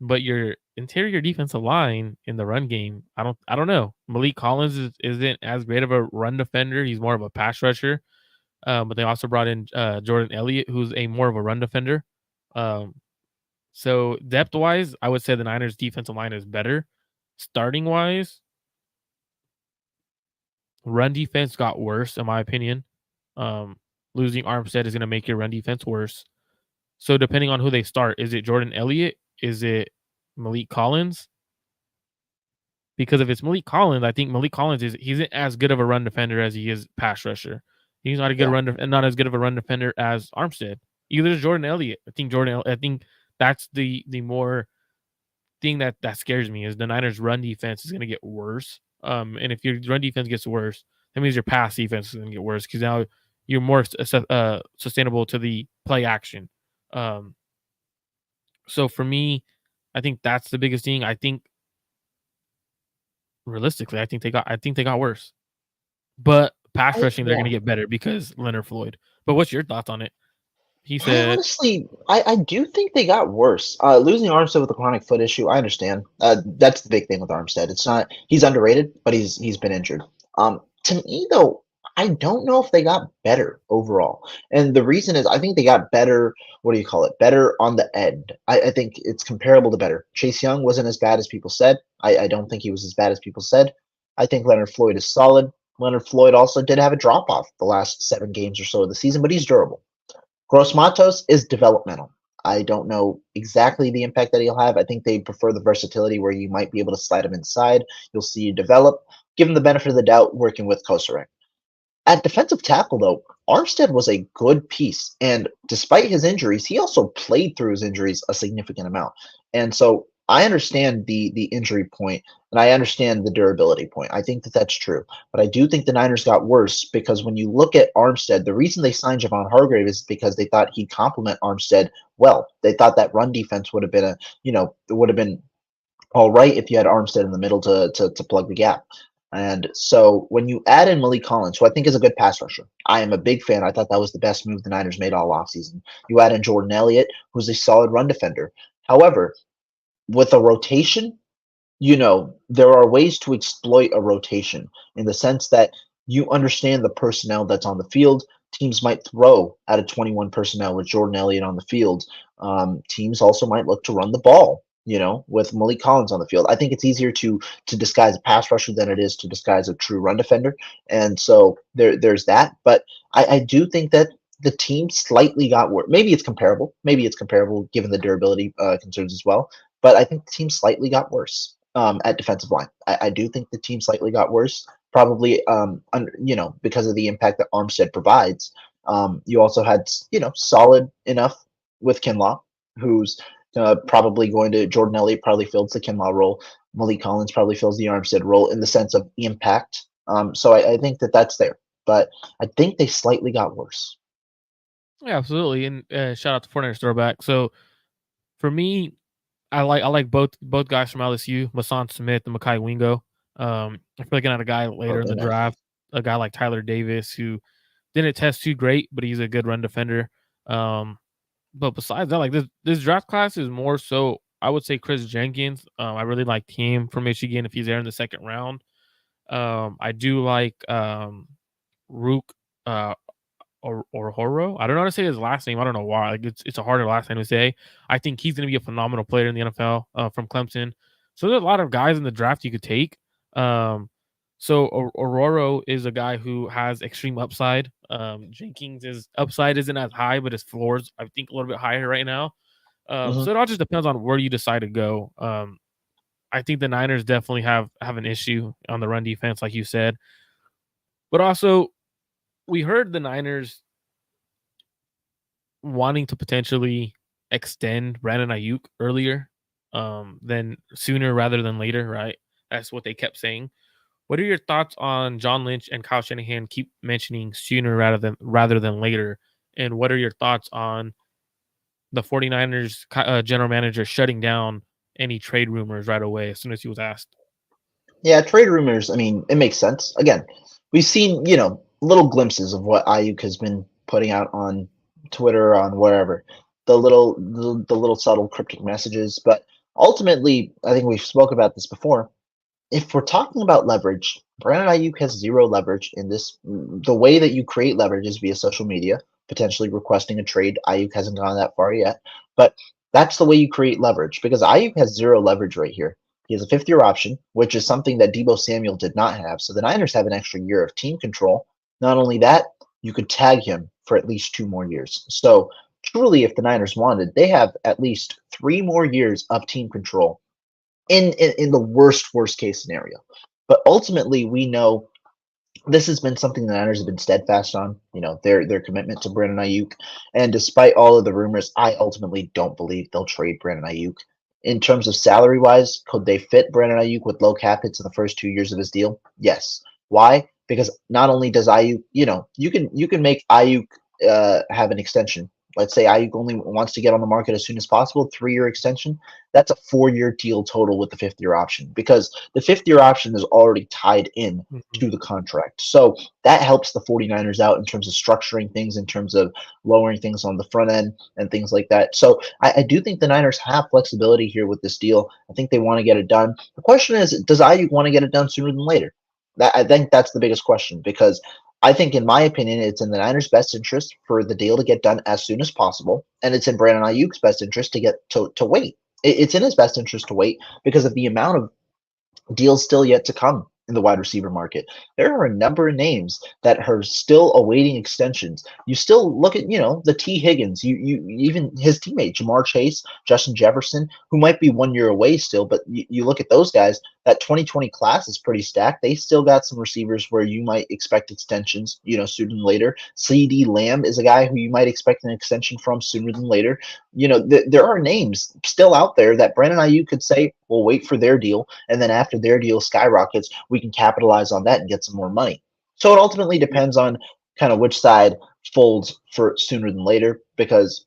but your interior defensive line in the run game, I don't know. Malik Collins isn't as great of a run defender. He's more of a pass rusher. But they also brought in Jordan Elliott, who's a more of a run defender. Um, so depth wise, I would say the Niners defensive line is better. Starting wise, run defense got worse, in my opinion. Um, Losing Armstead is going to make your run defense worse. So depending on who they start, is it Jordan Elliott? Is it Malik Collins? Because if it's Malik Collins, I think Malik Collins he's as good of a run defender as he is pass rusher. He's not a good Yeah. and not as good of a run defender as Armstead. Either is Jordan Elliott. I think that's the more thing that scares me is the Niners run defense is going to get worse. And if your run defense gets worse, that means your pass defense is going to get worse because now you're more sustainable to the play action. Um, so for me, I think that's the biggest thing. I think realistically, I think they got worse. But pass rushing, they're Yeah. gonna get better because Leonard Floyd. But what's your thoughts on it? He I said, honestly, I do think they got worse. Losing Armstead with a chronic foot issue, I understand. That's the big thing with Armstead. It's not he's underrated, but he's been injured. To me though, I don't know if they got better overall. And the reason is I think they got better, what do you call it? Better on the end. I think it's comparable to better. Chase Young wasn't as bad as people said. I don't think he was as bad as people said. I think Leonard Floyd is solid. Leonard Floyd also did have a drop off the last 7 games or so of the season, but he's durable. Gross Matos is developmental. I don't know exactly the impact that he'll have. I think they prefer the versatility where you might be able to slide him inside. You'll see you develop. Give him the benefit of the doubt working with Kosarek. At defensive tackle, though, Armstead was a good piece. And despite his injuries, he also played through his injuries a significant amount. And so I understand the injury point and I understand the durability point. I think that that's true. But I do think the Niners got worse because when you look at Armstead, the reason they signed Javon Hargrave is because they thought he'd complement Armstead well. They thought that run defense would have been it would have been all right if you had Armstead in the middle to plug the gap. And so when you add in Malik Collins, who I think is a good pass rusher, I am a big fan. I thought that was the best move the Niners made all offseason. You add in Jordan Elliott, who's a solid run defender. However, with a rotation, there are ways to exploit a rotation in the sense that you understand the personnel that's on the field. Teams might throw out of 21 personnel with Jordan Elliott on the field. Teams also might look to run the ball, with Malik Collins on the field. I think it's easier to disguise a pass rusher than it is to disguise a true run defender. And so there's that. But I do think that the team slightly got worse. Maybe it's comparable. Maybe it's comparable given the durability concerns as well. But I think the team slightly got worse at defensive line. I do think the team slightly got worse, probably because of the impact that Armstead provides. You also had solid enough with Kinlaw, who's probably going to Jordan Elliott probably fills the Kinlaw role. Malik Collins probably fills the Armstead role in the sense of impact. So I think that that's there, but I think they slightly got worse. yeah, absolutely. And shout out to 49ers throwback. So for me, I like both guys from LSU, Mason Smith and Mekhi Wingo. I feel like at a guy later in the Okay. draft, a guy like Tyler Davis who didn't test too great, but he's a good run defender. Um, but besides that, like this draft class is more so I would say Chris Jenkins. I really like him from Michigan if he's there in the second round. I do like Rook uh or Horo. I don't know how to say his last name. I don't know why. Like it's a harder last name to say. I think he's going to be a phenomenal player in the NFL from Clemson. So there's a lot of guys in the draft you could take. Um, so Aurora is a guy who has extreme upside. Jenkins' upside isn't as high, but his floor's I think a little bit higher right now. Mhm. So it all just depends on where you decide to go. I think the Niners definitely have an issue on the run defense, like you said, but also we heard the Niners wanting to potentially extend Brandon Aiyuk earlier, than sooner rather than later, right? That's what they kept saying. What are your thoughts on John Lynch and Kyle Shanahan keep mentioning sooner rather than later? And what are your thoughts on the 49ers general manager shutting down any trade rumors right away as soon as he was asked? Yeah, trade rumors. I mean, it makes sense. Again, we've seen little glimpses of what Ayuk has been putting out on Twitter, on wherever, the little subtle cryptic messages. But ultimately, I think we've spoke about this before. If we're talking about leverage, Brandon Ayuk has zero leverage in this. The way that you create leverage is via social media, potentially requesting a trade. Ayuk hasn't gone that far yet, but that's the way you create leverage because Ayuk has zero leverage right here. He has a fifth-year option, which is something that Debo Samuel did not have. So the Niners have an extra year of team control. Not only that, you could tag him for at least 2 more years. So truly, if the Niners wanted, they have at least 3 more years of team control in the worst case scenario. But ultimately, we know this has been something the Niners have been steadfast on. Their commitment to Brandon Ayuk, and despite all of the rumors, I ultimately don't believe they'll trade Brandon Ayuk. In terms of salary wise, could they fit Brandon Ayuk with low cap hits in the first 2 years of his deal? Yes. Why? because not only does Ayuk, you can make Ayuk have an extension. Let's say Ayuk only wants to get on the market as soon as possible, 3-year extension. That's a 4-year deal total with the 5th-year option, because the 5th-year option is already tied in Mhm. to the contract. So that helps the 49ers out in terms of structuring things, in terms of lowering things on the front end and things like that. So I do think the Niners have flexibility here with this deal. I think they want to get it done. The question is, does Ayuk want to get it done sooner than later? I think that's the biggest question, because I think, in my opinion, it's in the Niners' best interest for the deal to get done as soon as possible, and it's in Brandon Ayuk's best interest to wait. It's in his best interest to wait because of the amount of deals still yet to come in the wide receiver market. There are a number of names that are still awaiting extensions. You still look at, the T. Higgins, you even his teammate, Jamar Chase, Justin Jefferson, who might be 1 year away still, but you look at those guys, that 2020 class is pretty stacked. They still got some receivers where you might expect extensions, sooner than later. CD Lamb is a guy who you might expect an extension from sooner than later. There are names still out there that Brandon Ayuk could say, we'll wait for their deal, and then after their deal skyrockets, we can capitalize on that and get some more money. So it ultimately depends on kind of which side folds for sooner than later, because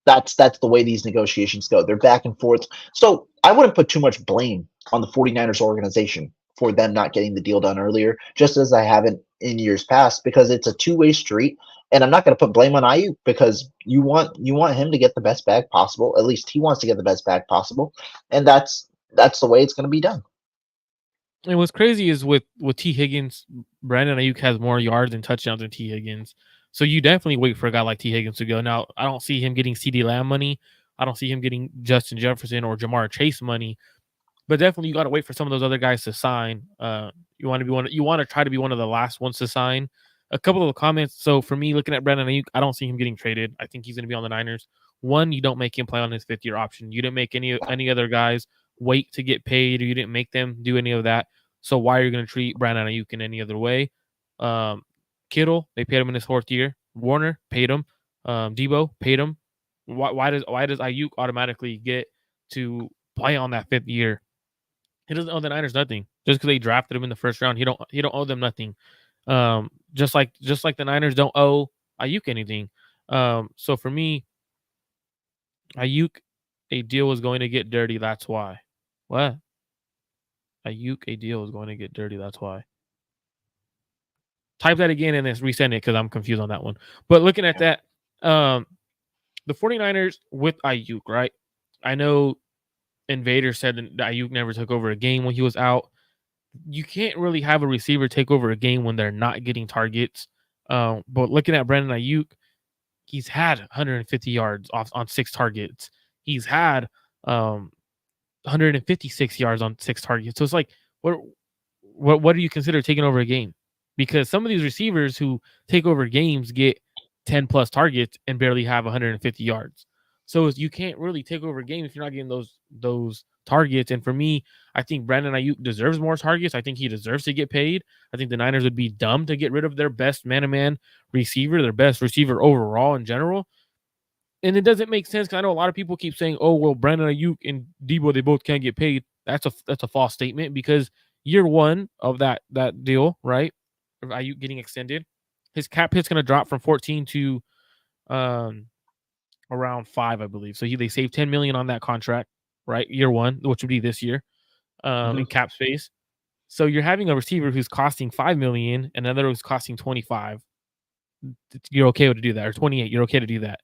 that's the way these negotiations go. They're back and forth. So I wouldn't put too much blame on the 49ers organization for them not getting the deal done earlier, just as I haven't in years past, because it's a two-way street. And I'm not going to put blame on Ayuk, because you want him to get the best bag possible. At least he wants to get the best bag possible, and that's the way it's going to be done. And what's crazy is with T. Higgins, Brandon Ayuk has more yards and touchdowns than T. Higgins. So you definitely wait for a guy like T. Higgins to go. Now, I don't see him getting CD Lamb money. I don't see him getting Justin Jefferson or Jamar Chase money. But definitely you got to wait for some of those other guys to sign. You want to try to be one of the last ones to sign. A couple of the comments. So for me, looking at Brandon Ayuk, I don't see him getting traded. I think he's going to be on the Niners. One, you don't make him play on his 5th-year option. You didn't make any other guys wait to get paid, or you didn't make them do any of that. So why are you going to treat Brandon Ayuk in any other way? Um, Kittle, they paid him in his 4th year. Warner paid him. Debo paid him. Why does Ayuk automatically get to play on that 5th year? He doesn't owe the Niners nothing. Just because they drafted him in the 1st round, he don't owe them nothing. Just like the Niners don't owe Ayuk anything. So for me, Ayuk, a deal was going to get dirty. That's why. What? Ayuk, a deal was going to get dirty. That's why. Type that again and then resend it, because I'm confused on that one. But looking at that, the 49ers with Ayuk, right? I know Invader said that Ayuk never took over a game when he was out. You can't really have a receiver take over a game when they're not getting targets. But looking at Brandon Ayuk, he's had 150 yards off on 6 targets. He's had 156 yards on 6 targets. So it's like, what do you consider taking over a game? Because some of these receivers who take over games get 10 plus targets and barely have 150 yards. So you can't really take over a game if you're not getting those targets. And for me, I think Brandon Ayuk deserves more targets. I think he deserves to get paid. I think the Niners would be dumb to get rid of their best man-to-man receiver, their best receiver overall in general. And it doesn't make sense, because I know a lot of people keep saying, "Oh, well, Brandon Ayuk and Debo, they both can't get paid." That's a false statement, because year one of that deal, right, of Ayuk getting extended, his cap hit's going to drop from 14 to um around 5, I believe. So they saved 10 million on that contract, right, year one, which would be this year, in Mhm. cap space. So you're having a receiver who's costing 5 million and another who's costing 25. You're okay to do that, or 28. You're okay to do that.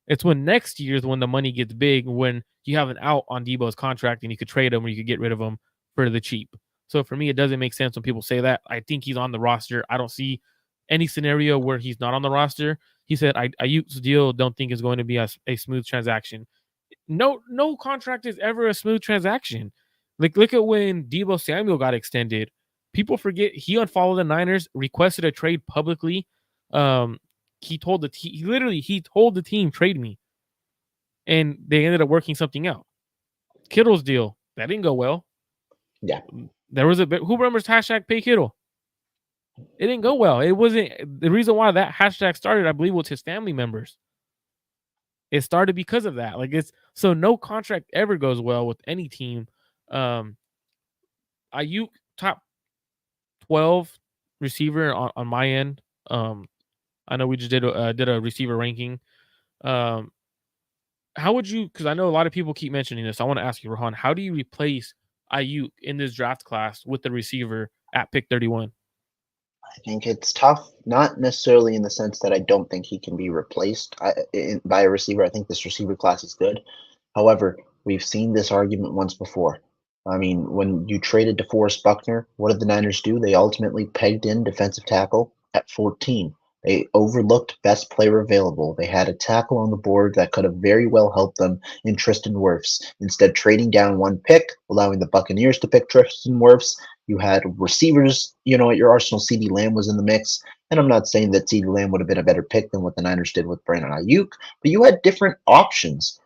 It's when next year's when the money gets big, when you have an out on Debo's contract and you could trade him or you could get rid of him for the cheap. So for me, it doesn't make sense when people say that. I think he's on the roster. I don't see any scenario where he's not on the roster. He said, Ayuk's deal don't think is going to be a smooth transaction. No contract is ever a smooth transaction. Like, look at when Debo Samuel got extended. People forget he unfollowed the Niners, requested a trade publicly. Um, he told the team, trade me, and they ended up working something out. Kittle's deal, that didn't go well. Yeah. There was who remembers hashtag pay Kittle? It didn't go well. It wasn't the reason why that hashtag started. I believe was his family members. It started because of that. Like, it's so no contract ever goes well with any team. Um, Ayuk top 12. receiver on my end. I know we just did a receiver ranking. Um, how would you? Because I know a lot of people keep mentioning this. I want to ask you, Rohan, how do you replace Ayuk in this draft class with the receiver at pick 31? I think it's tough, not necessarily in the sense that I don't think he can be replaced by a receiver. I think this receiver class is good. However, we've seen this argument once before. I mean, when you traded DeForest Buckner, what did the Niners do? They ultimately pegged in defensive tackle at 14. They overlooked best player available. They had a tackle on the board that could have very well helped them in Tristan Wirfs. Instead, trading down one pick, allowing the Buccaneers to pick Tristan Wirfs, you had receivers, at your arsenal. CeeDee Lamb was in the mix. And I'm not saying that CeeDee Lamb would have been a better pick than what the Niners did with Brandon Aiyuk, but you had different options,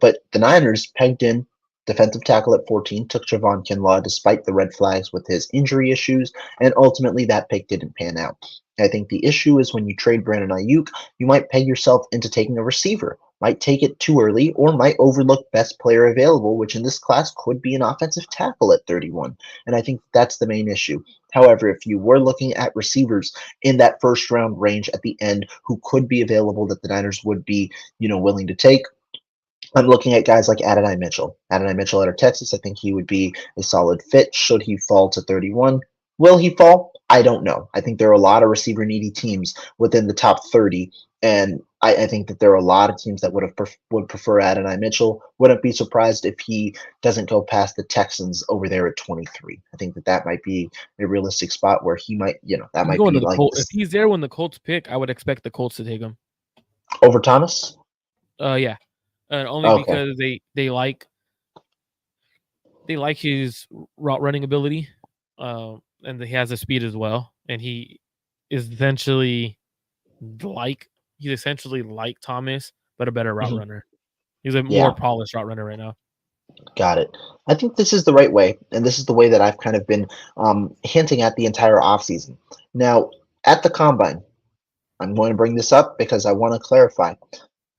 but the Niners pegged in defensive tackle at 14, took Javon Kinlaw despite the red flags with his injury issues, and ultimately that pick didn't pan out. I think the issue is when you trade Brandon Aiyuk, you might peg yourself into taking a receiver, might take it too early, or might overlook best player available, which in this class could be an offensive tackle at 31. And I think that's the main issue. However, if you were looking at receivers in that first round range at the end who could be available that the Niners would be, willing to take, I'm looking at guys like Adonai Mitchell. Adonai Mitchell out of Texas, I think he would be a solid fit should he fall to 31. Will he fall? I don't know. I think there are a lot of receiver needy teams within the top 30, and I think that there are a lot of teams that would prefer Adonai Mitchell. Wouldn't be surprised if he doesn't go past the Texans over there at 23. I think that might be a realistic spot where he might, that He's might going be to the like Colts. If this he's there when the Colts pick, I would expect the Colts to take him. over Thomas. Yeah, and only Okay. because they like his route running ability, and he has the speed as well, and is essentially he's essentially like Thomas, but a better route Mhm. runner. He's a more Yeah. polished route runner right now. Got it. I think this is the right way, and this is the way that I've kind of been hinting at the entire offseason. Now, at the combine, I'm going to bring this up because I want to clarify.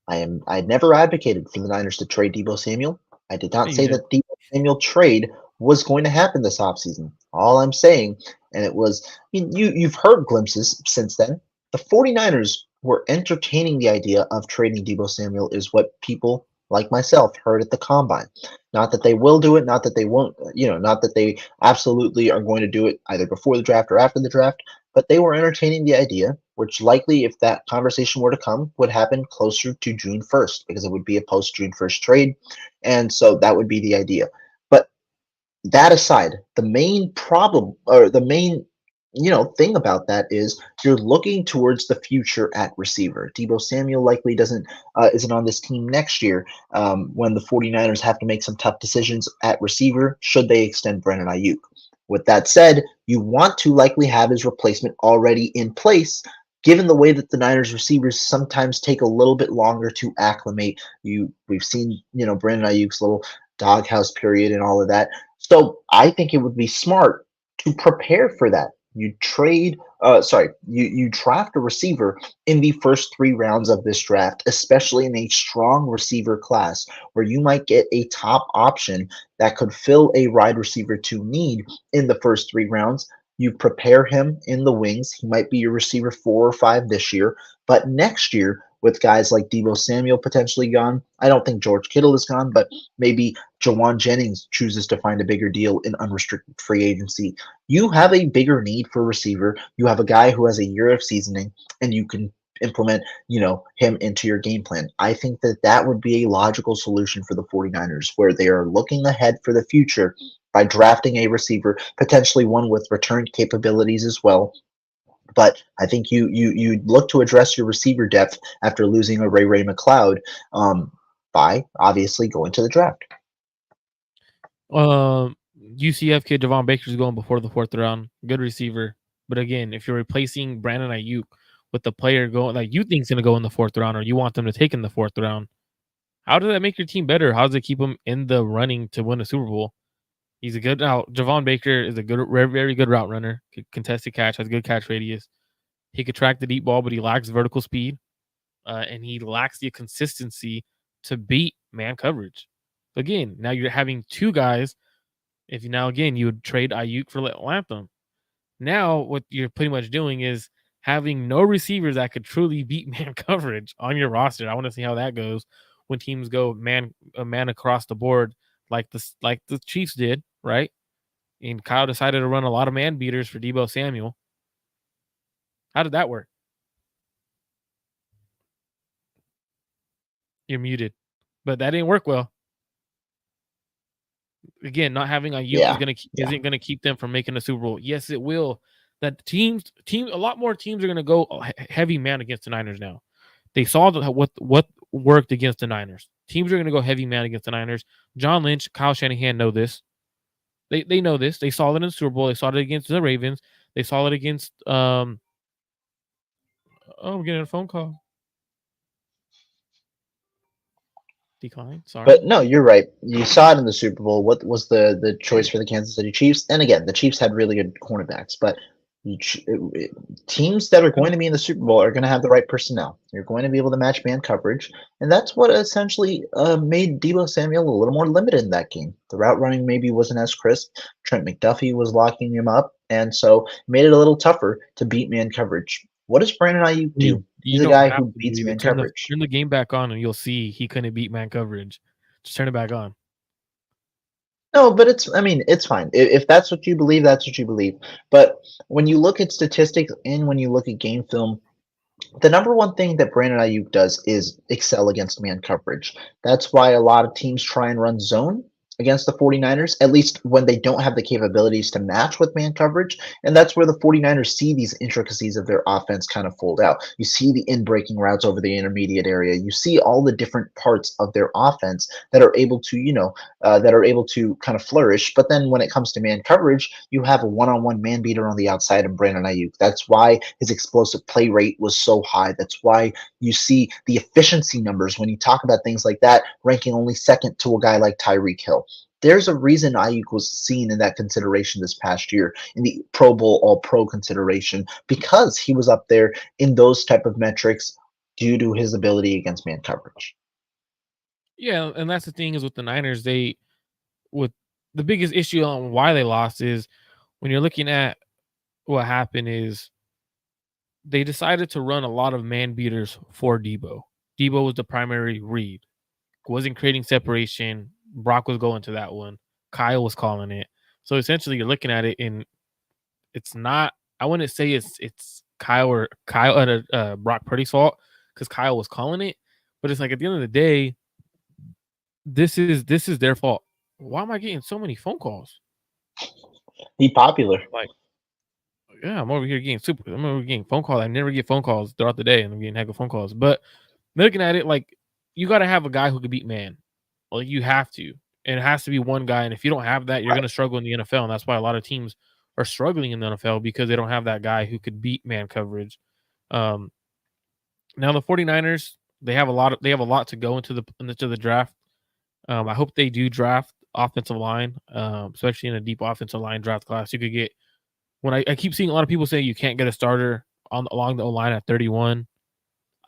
I never advocated for the Niners to trade Debo Samuel. I did not Yeah, you say did. that Debo Samuel trade was going to happen this offseason. All I'm saying, and it was you've heard glimpses since then. The 49ers were entertaining the idea of trading Debo Samuel is what people like myself heard at the combine. Not that they will do it, not that they won't, not that they absolutely are going to do it either before the draft or after the draft, but they were entertaining the idea, which likely, if that conversation were to come, would happen closer to June 1st, because it would be a post June 1st trade. And so that would be the idea. But that aside, the main problem or the main thing about that is you're looking towards the future at receiver. Debo Samuel likely isn't on this team next year when the 49ers have to make some tough decisions at receiver should they extend Brandon Aiyuk. With that said, you want to likely have his replacement already in place, given the way that the Niners receivers sometimes take a little bit longer to acclimate. We've seen, Brandon Ayuk's little doghouse period and all of that. So I think it would be smart to prepare for that. You draft a receiver in the first 3 rounds of this draft, especially in a strong receiver class where you might get a top option that could fill a wide receiver to need in the first 3 rounds. You prepare him in the wings. He might be your receiver 4 or 5 this year, but next year, with guys like Debo Samuel potentially gone, I don't think George Kittle is gone, but maybe Jawan Jennings chooses to find a bigger deal in unrestricted free agency. You have a bigger need for receiver. You have a guy who has a year of seasoning, and you can implement, him into your game plan. I think that would be a logical solution for the 49ers, where they are looking ahead for the future by drafting a receiver, potentially one with return capabilities as well. But I think you look to address your receiver depth after losing a Ray McLeod by obviously going to the draft. UCF kid Javon Baker's going before the 4th round. Good receiver. But again, if you're replacing Brandon Aiyuk with the player going like you think's gonna go in the 4th round, or you want them to take in the 4th round, how does that make your team better? How does it keep him in the running to win a Super Bowl? He's a good now. Javon Baker is a good, very, very good route runner. Contested catch, has good catch radius. He could track the deep ball, but he lacks vertical speed, and he lacks the consistency to beat man coverage. Again, now you're having two guys. If you now again you would trade Ayuk for Latham. Now, what you're pretty much doing is having no receivers that could truly beat man coverage on your roster. I want to see how that goes when teams go man across the board like the Chiefs did, right? And Kyle decided to run a lot of man beaters for Debo Samuel. How did that work? You're muted. But that didn't work well. Again, not having Aiyuk Yeah. isn't gonna keep them from making the Super Bowl. Yes, it will. That a lot more teams are gonna go heavy man against the Niners now. They saw what worked against the Niners. Teams are gonna go heavy man against the Niners. John Lynch, Kyle Shanahan know this. They know this. They saw it in the Super Bowl. They saw it against the Ravens. They saw it against oh, I'm getting a phone call. Decline. Sorry. But no, you're right. You saw it in the Super Bowl. What was the choice for the Kansas City Chiefs? And again, the Chiefs had really good cornerbacks, but teams that are going to be in the Super Bowl are going to have the right personnel. You're going to be able to match man coverage, and that's what essentially made Debo Samuel a little more limited in that game. The route running maybe wasn't as crisp. Trent McDuffie was locking him up, and so it made it a little tougher to beat man coverage. What does Brandon Aiyuk do? You He's a don't guy have who to beats believe it. man coverage. Turn the game back on, and you'll see he couldn't beat man coverage. Just turn it back on. No, but it's fine. If that's what you believe, that's what you believe. But when you look at statistics and when you look at game film, the number one thing that Brandon Aiyuk does is excel against man coverage. That's why a lot of teams try and run zone against the 49ers, at least when they don't have the capabilities to match with man coverage. And that's where the 49ers see these intricacies of their offense kind of fold out. You see the in-breaking routes over the intermediate area. You see all the different parts of their offense that are able to, that are able to kind of flourish. But then when it comes to man coverage, you have a one-on-one man beater on the outside of Brandon Aiyuk. That's why his explosive play rate was so high. That's why you see the efficiency numbers when you talk about things like that, ranking only second to a guy like Tyreek Hill. There's a reason Aiyuk was seen in that consideration this past year in the Pro Bowl All Pro consideration because he was up there in those type of metrics due to his ability against man coverage. Yeah, and that's the thing is with the Niners, with the biggest issue on why they lost is when you're looking at what happened is they decided to run a lot of man beaters for Debo. Debo was the primary read, wasn't creating separation. Brock was going to that one. Kyle was calling it. So essentially, you're looking at it, and it's not. I wouldn't say it's Kyle Brock Purdy's fault because Kyle was calling it, but it's like at the end of the day, this is their fault. Why am I getting so many phone calls? Be popular. Like, yeah, I'm over here getting phone calls. I never get phone calls throughout the day, and I'm getting heck of phone calls. But looking at it, like you got to have a guy who can beat man. Like you have to, and it has to be one guy. And if you don't have that, you're going to struggle in the NFL, and that's why a lot of teams are struggling in the NFL because they don't have that guy who could beat man coverage. Now the 49ers, they have a lot to go into the draft. I hope they do draft offensive line, especially in a deep offensive line draft class. You could get when I keep seeing a lot of people say you can't get a starter along the O line at 31.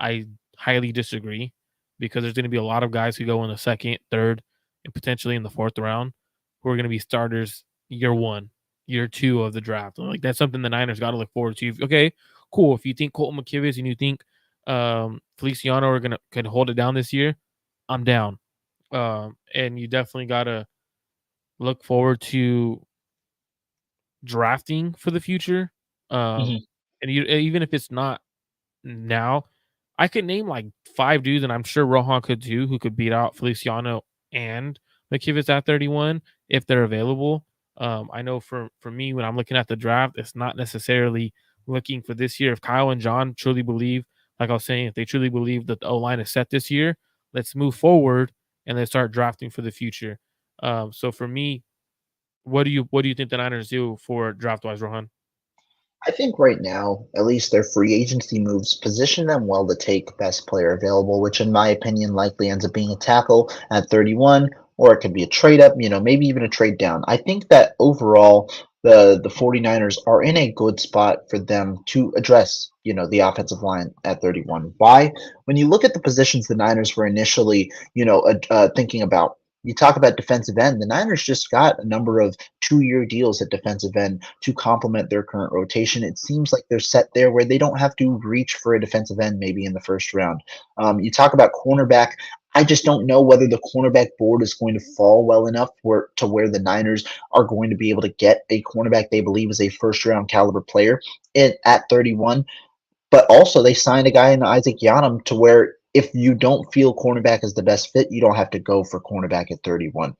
I highly disagree because there's going to be a lot of guys who go in the second, third, and potentially in the fourth round who are going to be starters year one, year two of the draft. Like that's something the Niners got to look forward to. Okay, cool. If you think Colton McKivitz and you think Feliciano are can hold it down this year, I'm down. And you definitely got to look forward to drafting for the future. Mhm. And even if it's not now, I could name like 5 dudes, and I'm sure Rohan could too, who could beat out Feliciano and McKivitz at 31 if they're available. I know for me, when I'm looking at the draft, it's not necessarily looking for this year. If Kyle and John truly believe, like I was saying, if they truly believe that the O line is set this year, let's move forward and then start drafting for the future. So for me, what do you think the Niners do for draft wise, Rohan? I think right now, at least their free agency moves position them well to take best player available, which in my opinion likely ends up being a tackle at 31, or it could be a trade up, maybe even a trade down. I think that overall the 49ers are in a good spot for them to address, the offensive line at 31. Why? When you look at the positions the Niners were initially, thinking about, You talk about defensive end. The Niners just got a number of 2-year deals at defensive end to complement their current rotation. It seems like they're set there where they don't have to reach for a defensive end maybe in the first round. You talk about cornerback. I just don't know whether the cornerback board is going to fall well enough to where the Niners are going to be able to get a cornerback they believe is a first round caliber player at 31. But also, they signed a guy in Isaac Yanum to where if you don't feel cornerback is the best fit, you don't have to go for cornerback at 31.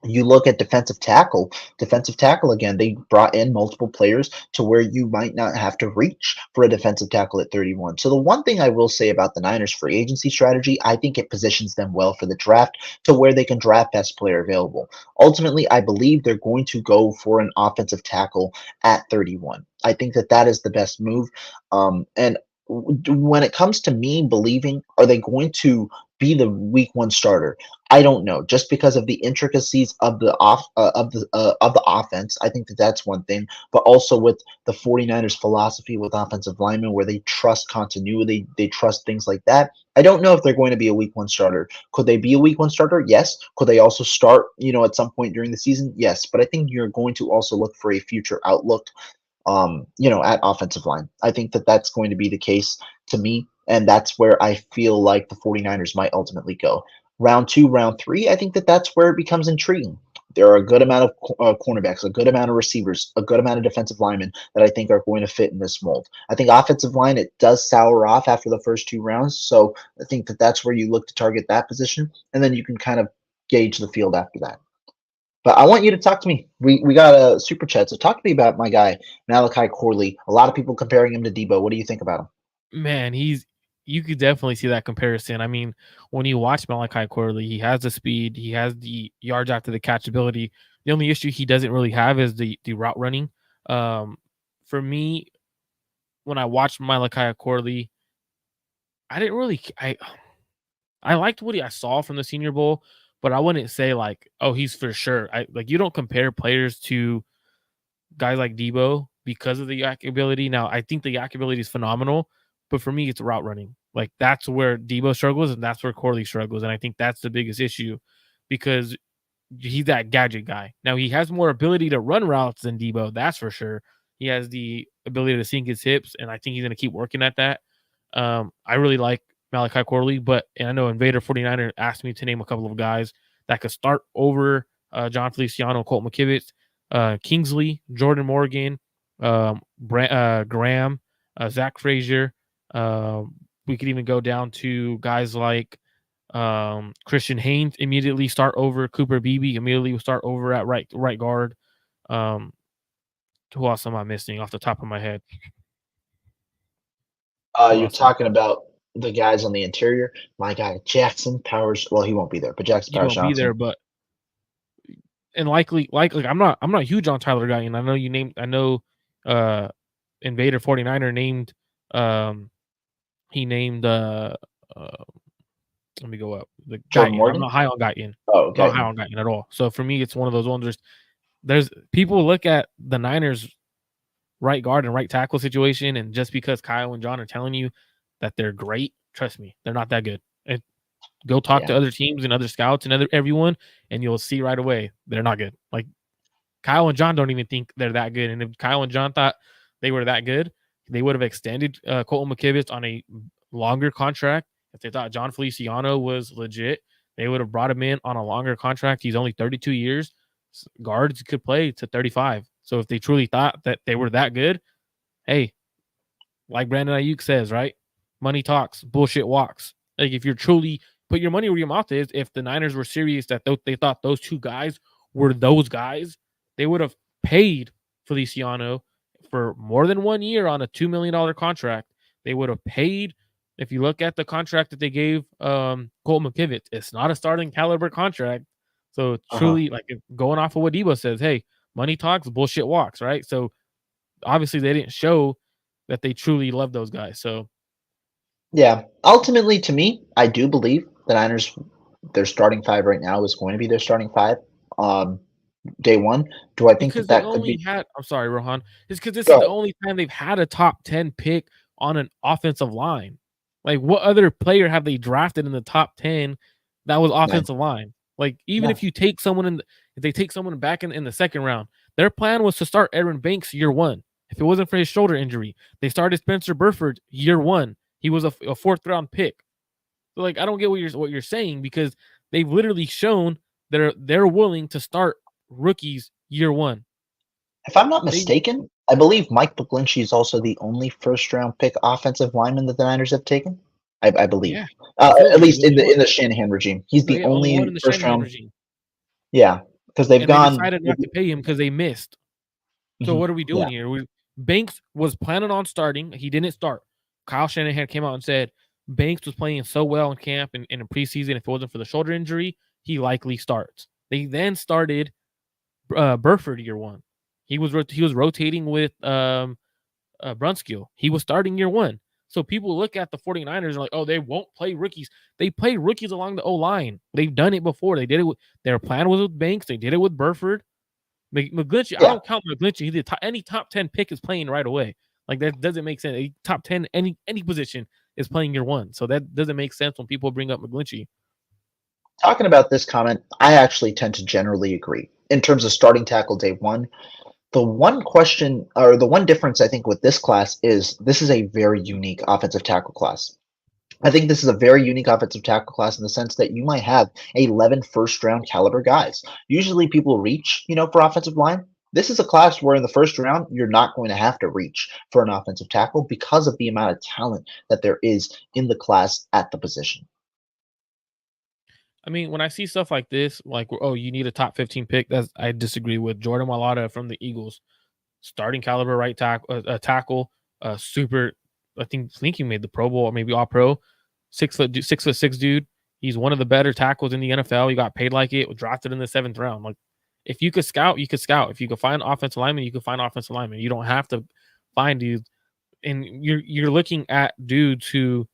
You look at defensive tackle. Defensive tackle again, they brought in multiple players to where you might not have to reach for a defensive tackle at 31. So the one thing I will say about the Niners free agency strategy, I think it positions them well for the draft to where they can draft best player available. Ultimately, I believe they're going to go for an offensive tackle at 31. I think that that is the best move. And when it comes to me believing, are they going to be the week one starter? I don't know, just because of the intricacies of the of the offense. I think that that's one thing, but also with the 49ers philosophy with offensive linemen where they trust continuity, they trust things like that. I don't know if they're going to be a week one starter. Could they be a week one starter? Yes. Could they also start, at some point during the season? Yes. But I think you're going to also look for a future outlook at offensive line. I think that that's going to be the case to me, and that's where I feel like the 49ers might ultimately go. Round two, round three, I think that that's where it becomes intriguing. There are a good amount of cornerbacks, a good amount of receivers, a good amount of defensive linemen that I think are going to fit in this mold. I think offensive line, it does sour off after the first 2 rounds, so I think that that's where you look to target that position, and then you can kind of gauge the field after that. But I want you to talk to me. We got a super chat, so talk to me about my guy Malachi Corley. A lot of people comparing him to Debo. What do you think about him? Man, you could definitely see that comparison. I mean, when you watch Malachi Corley, he has the speed, he has the yards after the catch ability. The only issue he doesn't really have is the route running. Um, for me, when I watched Malachi Corley, I didn't really I liked what I saw from the Senior Bowl, but I wouldn't say like, oh, he's for sure. I like you don't compare players to guys like Debo because of the yak ability. Now, I think the yak ability is phenomenal, but for me, it's route running. Like that's where Debo struggles, and that's where Corley struggles, and I think that's the biggest issue because he's that gadget guy. Now he has more ability to run routes than Debo, that's for sure. He has the ability to sink his hips, and I think he's going to keep working at that. I really like Malachi Corley, but and I know Invader 49er asked me to name a couple of guys that could start over John Feliciano, Colt McKivitz, Kingsley, Jordan Morgan, Graham, Zach Frazier. We could even go down to guys like Christian Haynes immediately start over. Cooper Beebe immediately will start over at right guard. Um, who else am I missing off the top of my head? Who You're else? talking about the guys on the interior. My guy Jackson Powers. Well, he won't be there, but Jackson He Powers won't be there, Johnson. but and likely I'm not huge on Tyler Guy, and I know you named uh Invader 49er named he named let me go up the Jordan Guyton. I'm Morgan. not high on Guyton. Oh, Not high okay. on Guyton at all. So for me, it's one of those ones. There's people look at the Niners right guard and right tackle situation, and just because Kyle and John are telling you that they're great, trust me, they're not that good. Go talk to Yeah. other teams and other scouts and everyone, and you'll see right away they're not good. Like Kyle and John don't even think they're that good. And if Kyle and John thought they were that good, they would have extended Colton McKivitz on a longer contract. If they thought John Feliciano was legit, they would have brought him in on a longer contract. He's only 32 years. Guards could play to 35. So if they truly thought that they were that good, hey, like Brandon Aiyuk says, right? Money talks, bullshit walks. Like if you're truly put your money where your mouth is, if the Niners were serious that they thought those two guys were those guys, they would have paid Feliciano for more than 1 year on a $2 million contract. They would have paid. If you look at the contract that they gave Colt McKivitz, it's not a starting caliber contract. So Uh-huh. truly, like going off of what Debo says, hey, money talks, bullshit walks, right? So obviously they didn't show that they truly love those guys. So Yeah. Ultimately, to me, I do believe the Niners, their starting five right now is going to be their starting five. Um, Day one. Do I think because that they that could only be? had, I'm sorry, Rohan, it's because this is the Go. only time they've had a top 10 pick on an offensive line. Like, what other player have they drafted in the top 10 that was Nine. offensive line? Like, even Yeah. if you take someone if they take someone back in the second round, their plan was to start Aaron Banks year one. If it wasn't for his shoulder injury, they started Spencer Burford year one. He was a fourth round pick. So, like, I don't get what you're saying, because they've literally shown they're willing to start rookies year one. If I'm not They mistaken, I believe Mike McGlinchey is also the only first-round pick offensive lineman that the Niners have taken. I believe, Yeah, I feel at like least the only in one. the Shanahan regime, he's Oh the yeah, only one only in the first Shanahan round. regime, Yeah, because they've and they gone. decided not to pay him because they missed. So Mhm, what are we doing yeah, here? Banks was planning on starting. He didn't start. Kyle Shanahan came out and said Banks was playing so well in camp and in preseason. If it wasn't for the shoulder injury, he likely starts. They then started Burford year one. He was rotating with Brunskill. He was starting year one. So people look at the 49ers and like, oh, they won't play rookies. They play rookies along the O-line. They've done it before. They did it their plan was with Banks. They did it with Burford. McGlinchey, I yeah. don't count McGlinchey. Any top 10 pick is playing right away. Like, that doesn't make sense. A top 10, any position is playing year one. So that doesn't make sense when people bring up McGlinchey. Talking about this comment, I actually tend to generally agree in terms of starting tackle day one. The one question or the one difference I think with this class is this is a very unique offensive tackle class. I think this is a very unique offensive tackle class in the sense that you might have 11 first round caliber guys. Usually people reach, for offensive line. This is a class where in the first round, you're not going to have to reach for an offensive tackle because of the amount of talent that there is in the class at the position. I mean, when I see stuff like this, like, oh, you need a top 15 pick, I disagree with. Jordan Mailata from the Eagles, starting caliber right tackle, super. I think he made the Pro Bowl or maybe All Pro. 6'6" dude. He's one of the better tackles in the NFL. He got paid like it. Was drafted in the 7th round. Like, if you could scout, you could scout. If you could find offensive lineman, you could find offensive lineman. You don't have to find dudes. And you're looking at dudes to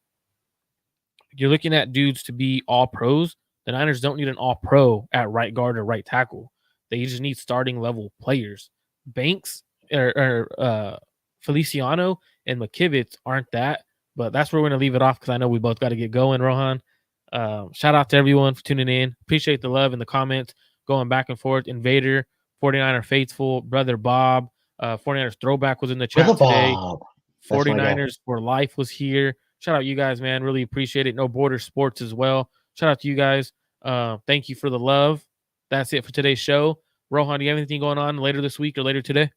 be all pros. The Niners don't need an all pro at right guard or right tackle. They just need starting level players. Banks or Feliciano and McKivitz aren't that, but that's where we're going to leave it off because I know we both got to get going, Rohan. Shout out to everyone for tuning in. Appreciate the love in the comments, going back and forth. Invader, 49er Faithful, Brother Bob, 49ers Throwback was in the chat Brother today. Bob. That's my guy. 49ers for Life was here. Shout out you guys, man. Really appreciate it. No Border Sports as well. Shout out to you guys. Thank you for the love. That's it for today's show. Rohan, do you have anything going on later this week or later today?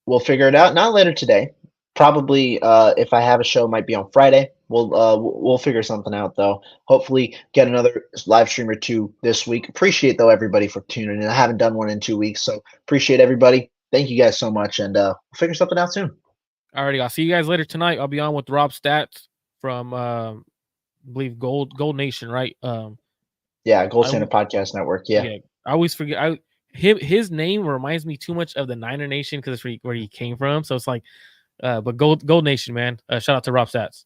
We'll figure it out. Not later today. Probably, if I have a show, might be on Friday. We'll figure something out though. Hopefully, get another live stream or two this week. Appreciate though everybody for tuning in. I haven't done one in 2 weeks, so appreciate everybody. Thank you guys so much, and we'll figure something out soon. Alrighty, I'll see you guys later tonight. I'll be on with Rob Stats from I believe Gold Nation, right? Yeah, Gold Standard Podcast Network. Yeah. I always forget. His name reminds me too much of the Niner Nation because it's where he came from. So it's like, but Gold Nation, man. Shout out to Rob Stats.